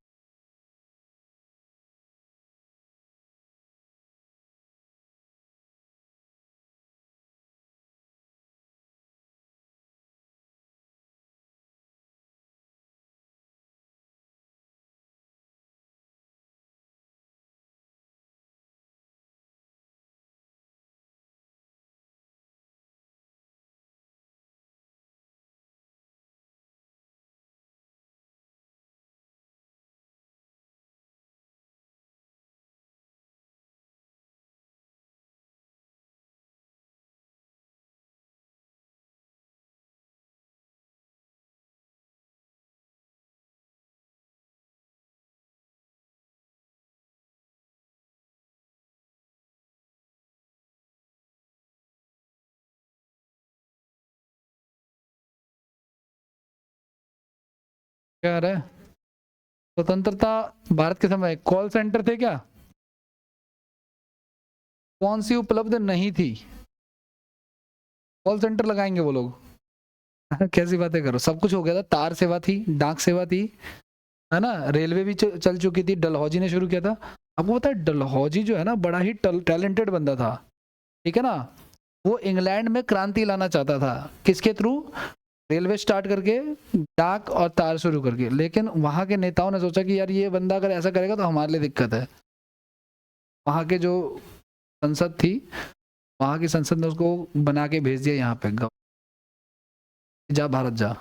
क्या आ रहा है? स्वतंत्रता भारत के समय कॉल सेंटर थे क्या? कौन सी उपलब्ध नहीं थी? कॉल सेंटर लगाएंगे वो लोग? कैसी बातें करो, सब कुछ हो गया था। तार सेवा थी, डाक सेवा थी, है ना, रेलवे भी चल चुकी थी, डलहौजी ने शुरू किया था। आपको पता है डलहौजी जो है ना बड़ा ही टैलेंटेड बंदा था, ठीक है ना। वो इंग्लैंड में क्रांति लाना चाहता था, किसके थ्रू? रेलवे स्टार्ट करके, डाक और तार शुरू करके। लेकिन वहां के नेताओं ने सोचा कि यार ये बंदा अगर ऐसा करेगा तो हमारे लिए दिक्कत है। वहां के जो संसद थी, वहां की संसद ने उसको बना के भेज दिया यहाँ पे, जा भारत जा।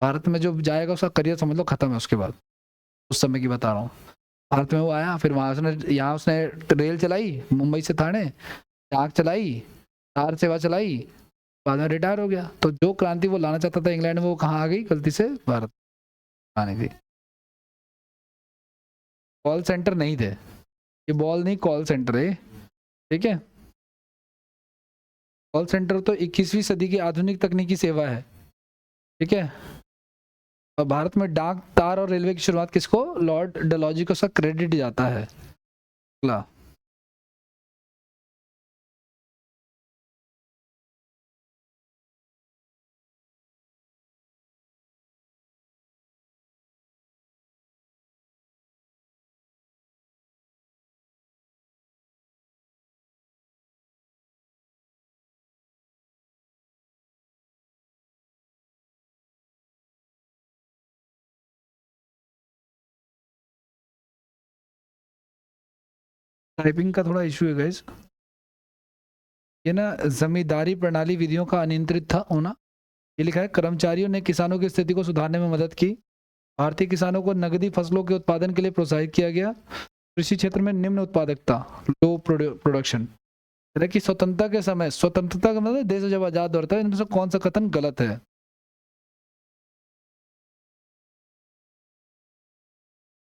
भारत में जो जाएगा उसका करियर समझ लो खत्म है उसके बाद। उस समय की बता रहा हूँ। भारत में वो आया, फिर वहां उसने, यहाँ उसने रेल चलाई मुंबई से थाने, डाक चलाई, तार सेवा चलाई, बाद में रिटायर हो गया। तो जो क्रांति वो लाना चाहता था इंग्लैंड में, वो कहाँ आ गई गलती से? भारत आने गई। कॉल सेंटर नहीं थे ये, बॉल नहीं, कॉल सेंटर है, ठीक है। कॉल सेंटर तो 21वीं सदी की आधुनिक तकनीकी सेवा है, ठीक है। और भारत में डाक, तार और रेलवे की शुरुआत किसको? लॉर्ड डलहौजी को उसका क्रेडिट जाता है। अगला, टाइपिंग का थोड़ा इशू है गाइस। ये ना जमींदारी प्रणाली विधियों का अनियंत्रित था होना। ये लिखा है कर्मचारियों ने किसानों की स्थिति को सुधारने में मदद की। भारतीय किसानों को नकदी फसलों के उत्पादन के लिए प्रोत्साहित किया गया। कृषि क्षेत्र में निम्न उत्पादकता, लो प्रोडक्शन। कि स्वतंत्रता के समय, स्वतंत्रता का मतलब देश जब आजाद होता है, इनमें से कौन सा कथन गलत है?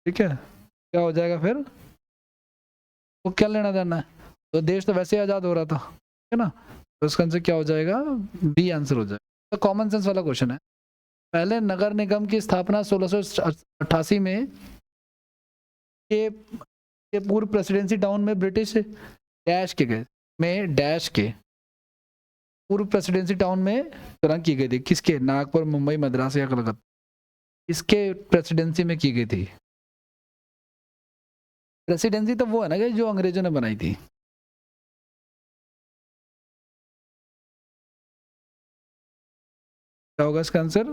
ठीक है, क्या हो जाएगा फिर? वो क्या लेना देना है? तो देश तो वैसे ही आजाद हो रहा था, है ना। तो इसका आंसर क्या हो जाएगा? बी आंसर हो जाएगा। तो कॉमन सेंस वाला क्वेश्चन है। पहले नगर निगम की स्थापना 1688 में के पूर्व प्रेसिडेंसी टाउन में ब्रिटिश डैश के गए में डैश के पूर्व प्रेसिडेंसी टाउन में तुरंत की गई थी। किसके? नागपुर, मुंबई, मद्रास या कलकत्ता? किसके प्रेसिडेंसी में की गई थी? प्रेसिडेंसी तो वो है ना कि जो अंग्रेजों ने बनाई थी। क्या होगा इसका आंसर?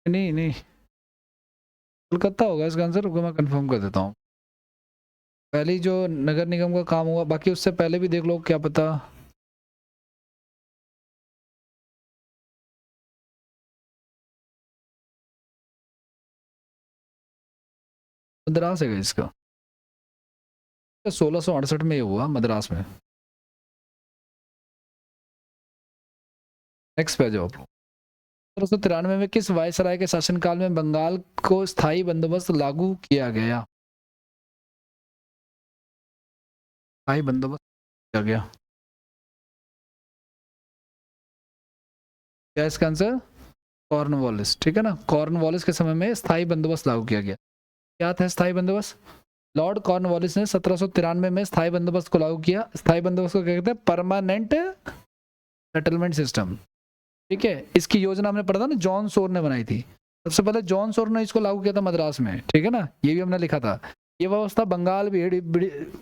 नहीं नहीं, कोलकाता होगा इसका आंसर। रुको मैं कंफर्म कर देता हूँ। पहली जो नगर निगम का काम हुआ, बाकी उससे पहले भी देख लो, क्या पता। मद्रास है इसका। 1668 में ये हुआ मद्रास में। नेक्स्ट पे जाओ आप लोग। 1793 में किस वायसराय के शासनकाल में बंगाल को स्थायी बंदोबस्त लागू किया गया? स्थायी बंदोबस्त किया गया, क्या इसका आंसर? कॉर्नवालिस, ठीक है ना। कॉर्नवालिस के समय में स्थायी बंदोबस्त लागू किया गया। क्या था स्थायी बंदोबस्त? लॉर्ड कॉर्नवालिस ने 1793 में स्थायी बंदोबस्त को लागू किया। स्थायी बंदोबस्त को क्या कहते हैं? परमानेंट सेटलमेंट सिस्टम, ठीक है। इसकी योजना हमने पढ़ा था ना, जॉन सोर ने बनाई थी। सबसे पहले जॉन सोर ने इसको लागू किया था मद्रास में, ठीक है ना। ये भी हमने लिखा था। ये व्यवस्था बंगाल,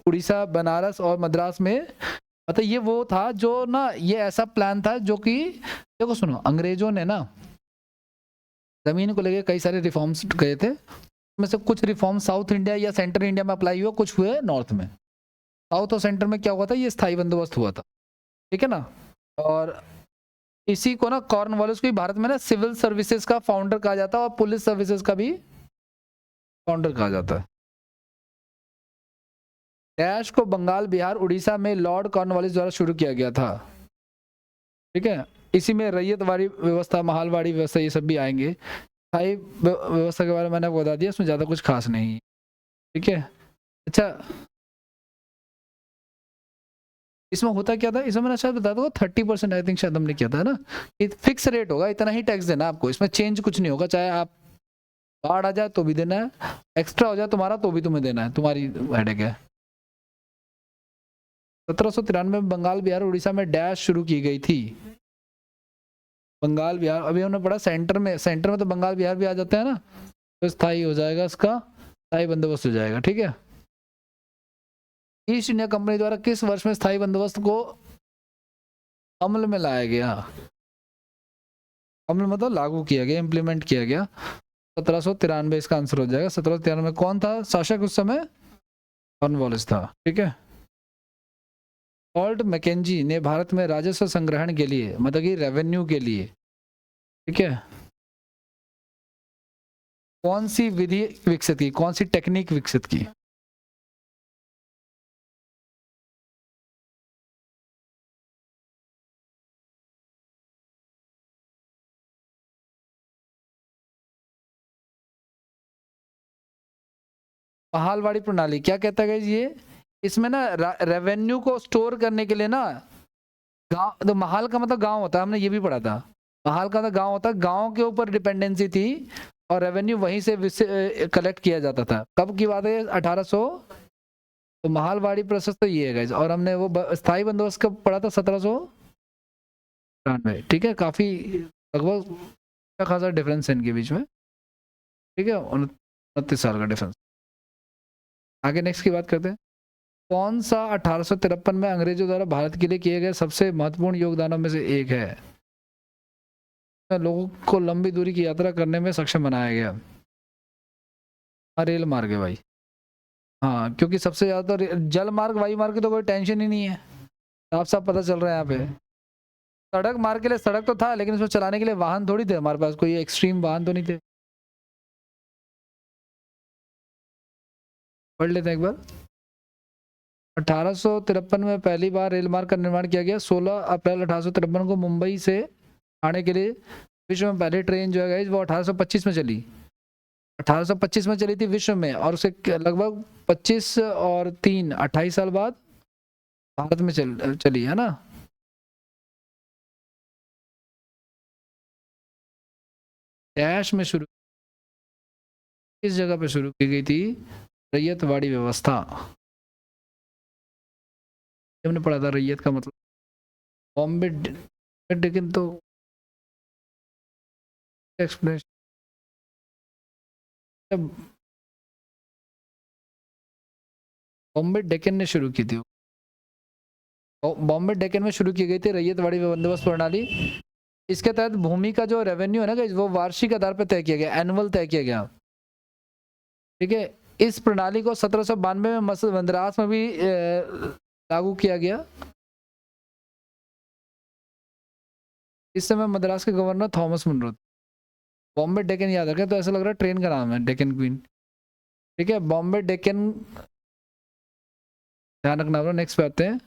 उड़ीसा, बनारस और मद्रास में, मतलब ये वो था जो ना, ये ऐसा प्लान था जो कि, देखो सुनो, अंग्रेजों ने ना जमीन को लेकर कई सारे रिफॉर्म्स गए थे। में से कुछ रिफॉर्म साउथ इंडिया या सेंट्रल इंडिया में अप्लाई हुआ, कुछ हुए नॉर्थ में। साउथ और सेंटर में क्या हुआ था? ये स्थायी बंदोबस्त हुआ था, ठीक है ना। और इसी को ना कॉर्नवालिस को भारत में ना सिविल सर्विसेज का फाउंडर कहा जाता है और पुलिस सर्विसेज का भी फाउंडर कहा जाता है। डैश को बंगाल, बिहार, उड़ीसा में लॉर्ड कॉर्नवालिस द्वारा शुरू किया गया था, ठीक है। इसी में रैयतवाड़ी व्यवस्था, महालवाड़ी व्यवस्था, ये सब भी आएंगे। स्थायी व्यवस्था के बारे में मैंने आपको बता दिया, इसमें ज्यादा कुछ खास नहीं, ठीक है। अच्छा, इसमें होता क्या था, इसमें मैंने शायद बताया था 30% आई थिंक शायद हमने किया था ना, फिक्स रेट होगा, इतना ही टैक्स देना आपको, इसमें चेंज कुछ नहीं होगा, चाहे आप बाढ़ आ जाए तो भी देना है, एक्स्ट्रा हो जाए तुम्हारा तो भी तुम्हें देना है, तुम्हारी हेडेक है। 1793 में बंगाल बिहार उड़ीसा में डैश शुरू की गई थी। बंगाल बिहार अभी हमने पढ़ा सेंटर में, सेंटर में तो बंगाल बिहार भी आ जाते हैं ना, तो स्थायी हो जाएगा, इसका स्थायी बंदोबस्त हो जाएगा, ठीक है। ईस्ट इंडिया कंपनी द्वारा किस वर्ष में स्थायी बंदोबस्त को अमल में लाया गया? अमल मतलब लागू किया गया, इम्प्लीमेंट किया गया। 1793 इसका आंसर हो जाएगा। 1793 कौन था शासक उस समय? कॉर्नवालिस था, ठीक है। लॉर्ड मैकेंजी ने भारत में राजस्व संग्रहण के लिए, मतलब कि रेवेन्यू के लिए, ठीक है, कौन सी विधि विकसित की, कौन सी टेक्निक विकसित की? महालवाड़ी प्रणाली क्या कहता है ये? इसमें ना रेवेन्यू को स्टोर करने के लिए ना, गांव, तो महाल का मतलब गांव होता है, हमने ये भी पढ़ा था, महाल का मतलब गांव होता है, गांव के ऊपर डिपेंडेंसी थी और रेवेन्यू वहीं से कलेक्ट किया जाता था। कब की बात है? 1800। तो महालवाड़ी प्रोसेस तो ये है गाइस, और हमने वो स्थायी बंदोबस्त कब पढ़ा था? 1793, ठीक है। काफी लगभग अच्छा खासा डिफरेंस है इनके बीच में, ठीक है, 29 साल का डिफरेंस। आगे नेक्स्ट की बात करते हैं। कौन सा 1853 में अंग्रेजों द्वारा भारत के लिए किए गए सबसे महत्वपूर्ण योगदानों में से एक है? लोगों को लंबी दूरी की यात्रा करने में सक्षम बनाया गया। रेल मार्ग है भाई, हाँ, क्योंकि सबसे ज्यादा तो जल मार्ग वायु मार्ग की तो कोई टेंशन ही नहीं है, साफ साफ पता चल रहा है यहाँ पे। सड़क मार्ग के लिए सड़क तो था, लेकिन उसको चलाने के लिए वाहन थोड़ी थे हमारे पास, कोई एक्सट्रीम वाहन तो नहीं थे। पढ़ लेते हैं एक बार। 1853 में पहली बार रेल मार्ग का निर्माण किया गया। 16 अप्रैल 1853 को मुंबई से आने के लिए विश्व में पहली ट्रेन जो है वो 1825 में चली। 1825 में चली थी विश्व में, और उसे लगभग 25 और 3 28 साल बाद भारत में चली है ना। डैश में शुरू, किस जगह पे शुरू की गई थी? रैयतवाड़ी व्यवस्था, हमने पढ़ा था रैयत का मतलब बॉम्बे लेकिन तो एक्सप्लेनेशन, बॉम्बे डेक्कन ने शुरू की थी, बॉम्बे डेक्कन में शुरू की गई थी रैयतवाड़ी बंदोबस्त प्रणाली। इसके तहत भूमि का जो रेवेन्यू है ना गाइस, वो वार्षिक आधार पर तय किया गया, एनुअल तय किया गया, ठीक है। इस प्रणाली को 1792 में मद्रास में भी लागू किया गया। इस समय मद्रास के governor Thomas Munro. Bombay Deccan याद रखें, तो ऐसा लग रहा है ट्रेन का नाम है डेक्कन क्वीन, ठीक है। बॉम्बे डेक्कन ध्यान रखना होगा। नेक्स्ट पे आते हैं।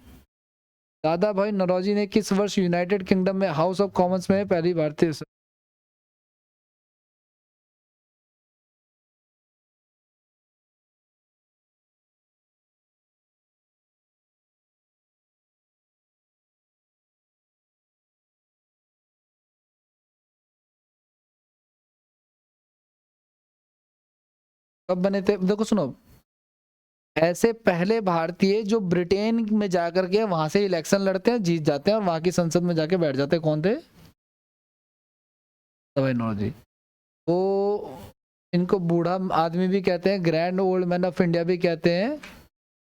दादा भाई नौरोजी ने किस वर्ष यूनाइटेड किंगडम में हाउस ऑफ कॉमन्स में पहली भारतीय कब बने थे? देखो सुनो, ऐसे पहले भारतीय जो ब्रिटेन में जाकर के वहां से इलेक्शन लड़ते हैं, जीत जाते हैं और वहां की संसद में जाके बैठ जाते हैं, कौन थे? भाई नौरोजी। तो इनको बूढ़ा आदमी भी कहते हैं, grand old man of India भी कहते हैं,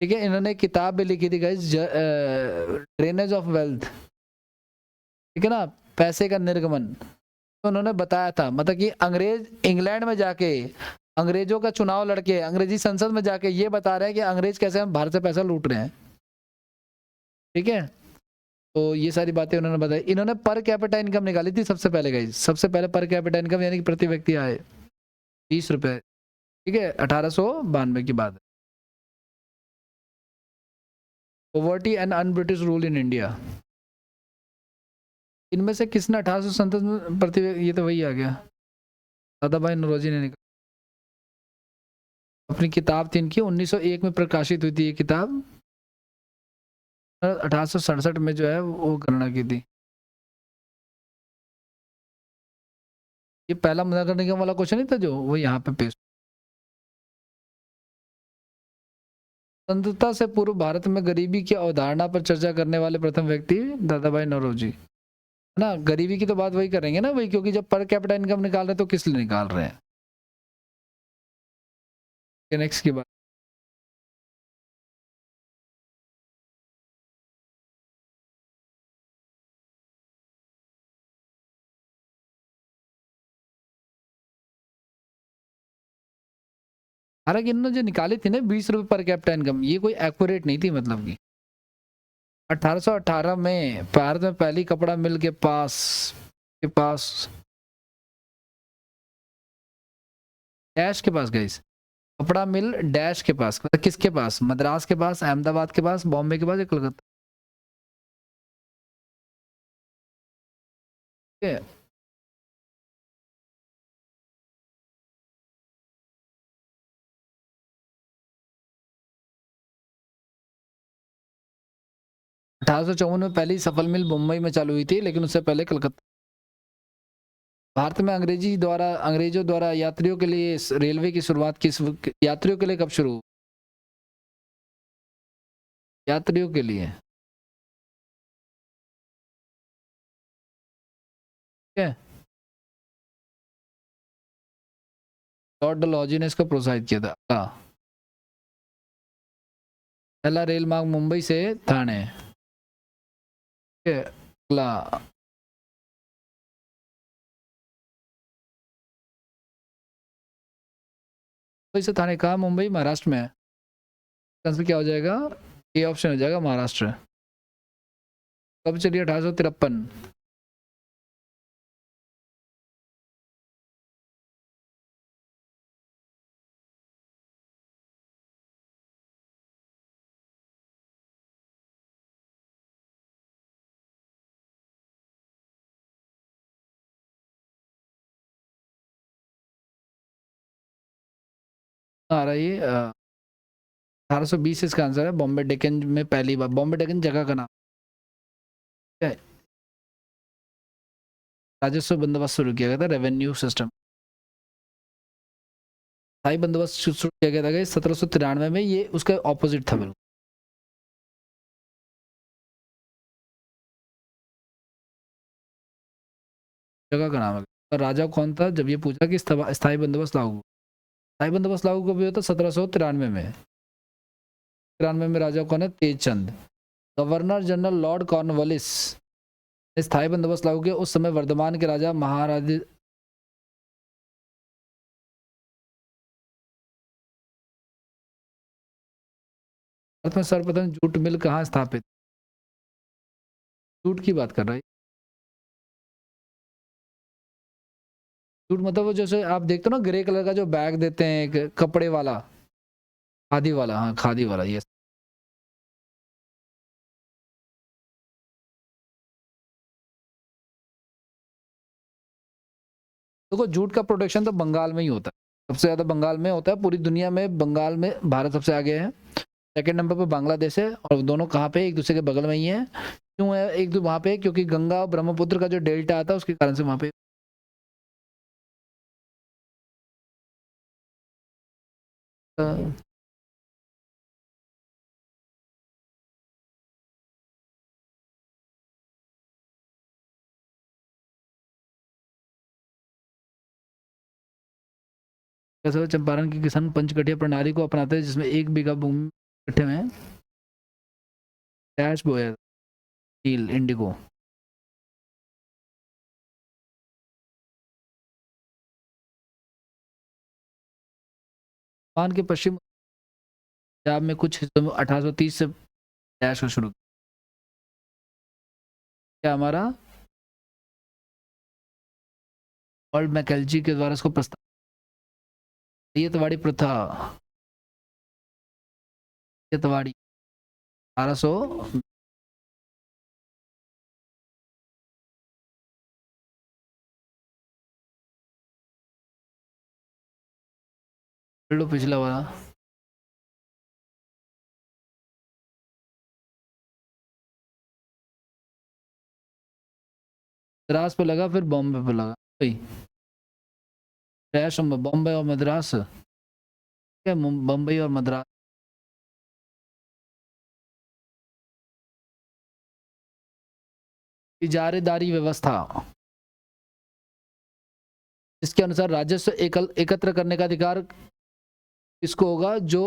ठीक है। इन्होंने किताब भी लिखी थी गाइस, ड्रेनेज ऑफ वेल्थ, ठीक है ना, पैसे का निर्गमन। तो उन्होंने बताया था, मतलब कि अंग्रेज इंग्लैंड में जाके अंग्रेजों का चुनाव लड़के अंग्रेजी संसद में जाके ये बता रहे हैं कि अंग्रेज कैसे हम भारत से पैसा लूट रहे हैं, ठीक है। तो ये सारी बातें उन्होंने बताई। इन्होंने पर कैपिटा इनकम निकाली थी सबसे पहले गाइस, सबसे पहले पर कैपिटा इनकम, यानी कि प्रति व्यक्ति आए 30 रुपए, ठीक है, 1892 की बात है। Poverty and un British rule in India, इनमें से किसने 1837 में प्रति, ये तो वही आ गया, दादा भाई नौरोजी ने निकाला। अपनी किताब थी इनकी, 1901 में प्रकाशित हुई थी ये किताब। 1867 में जो है वो गणना की थी। ये पहला नगर निगम वाला क्वेश्चन नहीं था जो वो यहाँ पे पेश। स्वतंत्रता से पूर्व भारत में गरीबी की अवधारणा पर चर्चा करने वाले प्रथम व्यक्ति दादा भाई नौरोजी है ना। गरीबी की तो बात वही करेंगे ना वही, क्योंकि जब पर कैपिटा इनकम निकाल रहे हैं तो किस लिए निकाल रहे हैं। नेक्स्ट की बात। हालांकि इन्होंने जो निकाली थी ना 20 रुपए पर कैपिटा इनकम, ये कोई एक्यूरेट नहीं थी, मतलब की 1818 में भारत में पहली कपड़ा मिल के पास डैश के पास गई। कपड़ा मिल डैश के पास, मतलब किसके पास, मद्रास के पास, अहमदाबाद के पास, बॉम्बे के पास या कलकत्ता के। 1854 में पहली सफल मिल मुंबई में चालू हुई थी, लेकिन उससे पहले कलकत्ता। भारत में अंग्रेजों द्वारा यात्रियों के लिए रेलवे की शुरुआत किस यात्रियों के लिए कब शुरू, यात्रियों के लिए, ठीक है। लॉर्ड डलहौजी ने इसको प्रोत्साहित किया था। पहला रेल मार्ग मुंबई से ठाणे, ठीक है। अगला, मुंबई से ठाणे कहाँ, मुंबई महाराष्ट्र में है। आंसर क्या हो जाएगा, ए ऑप्शन हो जाएगा महाराष्ट्र। कब चलिए 1853। आ रहा है 1820 इसका आंसर है। बॉम्बे डेक्कन में पहली बार, बॉम्बे डेक्कन जगह का नाम है, राजस्व बंदोबस्त शुरू किया गया था, रेवेन्यू सिस्टम। स्थायी बंदोबस्त शुरू किया गया था 1793 में, ये उसका ऑपोजिट था बिल्कुल। जगह का नाम है। और राजा कौन था, जब ये पूछा कि स्थायी बंदोबस्त लागू, स्थायी बंदोबस्त लागू कब हुआ था, 1793 में। 93 में राजा कौन है, तेज चंद। गवर्नर जनरल लॉर्ड कॉर्नवालिस ने स्थायी बंदोबस्त लागू किया, उस समय वर्धमान के राजा महाराज। भारत में सर्वप्रथम जूट मिल कहाँ स्थापित, जूट की बात कर रहा है। जूट मतलब वो जैसे आप देखते हो ना ग्रे कलर का जो बैग देते हैं एक कपड़े वाला, खादी वाला, हाँ खादी वाला, ये। देखो जूट का प्रोडक्शन तो बंगाल में ही होता है, सबसे ज्यादा बंगाल में होता है, पूरी दुनिया में बंगाल में भारत सबसे आगे है। सेकंड नंबर पे बांग्लादेश है, और दोनों कहाँ पे, एक दूसरे के बगल में ही है। क्यों है एक दो वहां पे, क्योंकि गंगा और ब्रह्मपुत्र का जो डेल्टा आता है उसके कारण से वहां पे। कैसे चंपारण के किसान पंचकटिया प्रणाली को अपनाते हैं, जिसमें 1 बीघा भूमि इकट्ठे में डैश बोया, नील इंडिगो। मान के पश्चिम पंजाब में कुछ हिस्सों में 1830 से डैश को शुरू किया हमारा वर्ल्ड मैकेलजी के द्वारा इसको प्रस्ताव, प्रथा, रैयतवाड़ी 1800। लो पिछला वाला। मद्रास पे लगा, फिर बॉम्बे पे लगा भाई। क्रैश बॉम्बे और मद्रास, क्या बम्बई और मद्रास। इजारेदारी व्यवस्था, इसके अनुसार राजस्व एकत्र करने का अधिकार किसको होगा? जो,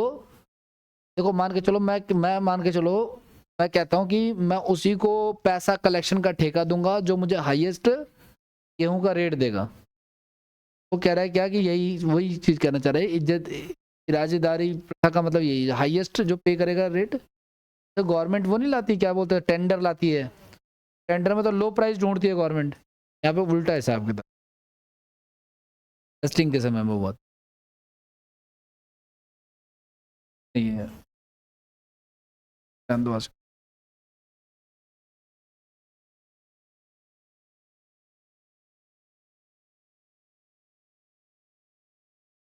देखो मान के चलो, मैं मान के चलो, मैं कहता हूं कि मैं उसी को पैसा कलेक्शन का ठेका दूंगा जो मुझे हाईएस्ट गेहूं का रेट देगा। वो कह रहा है क्या कि यही वही चीज कहना चाह रहा है, इज्जत इराजेदारी प्रथा का मतलब यही, हाईएस्ट जो पे करेगा रेट। तो गवर्नमेंट वो नहीं लाती, क्या बोलते हैं, टेंडर लाती है, टेंडर में तो लो प्राइस ढूंढती है गवर्नमेंट, यहाँ पे उल्टा हिसाब किताब टेस्टिंग के समय में बहुत नहीं है।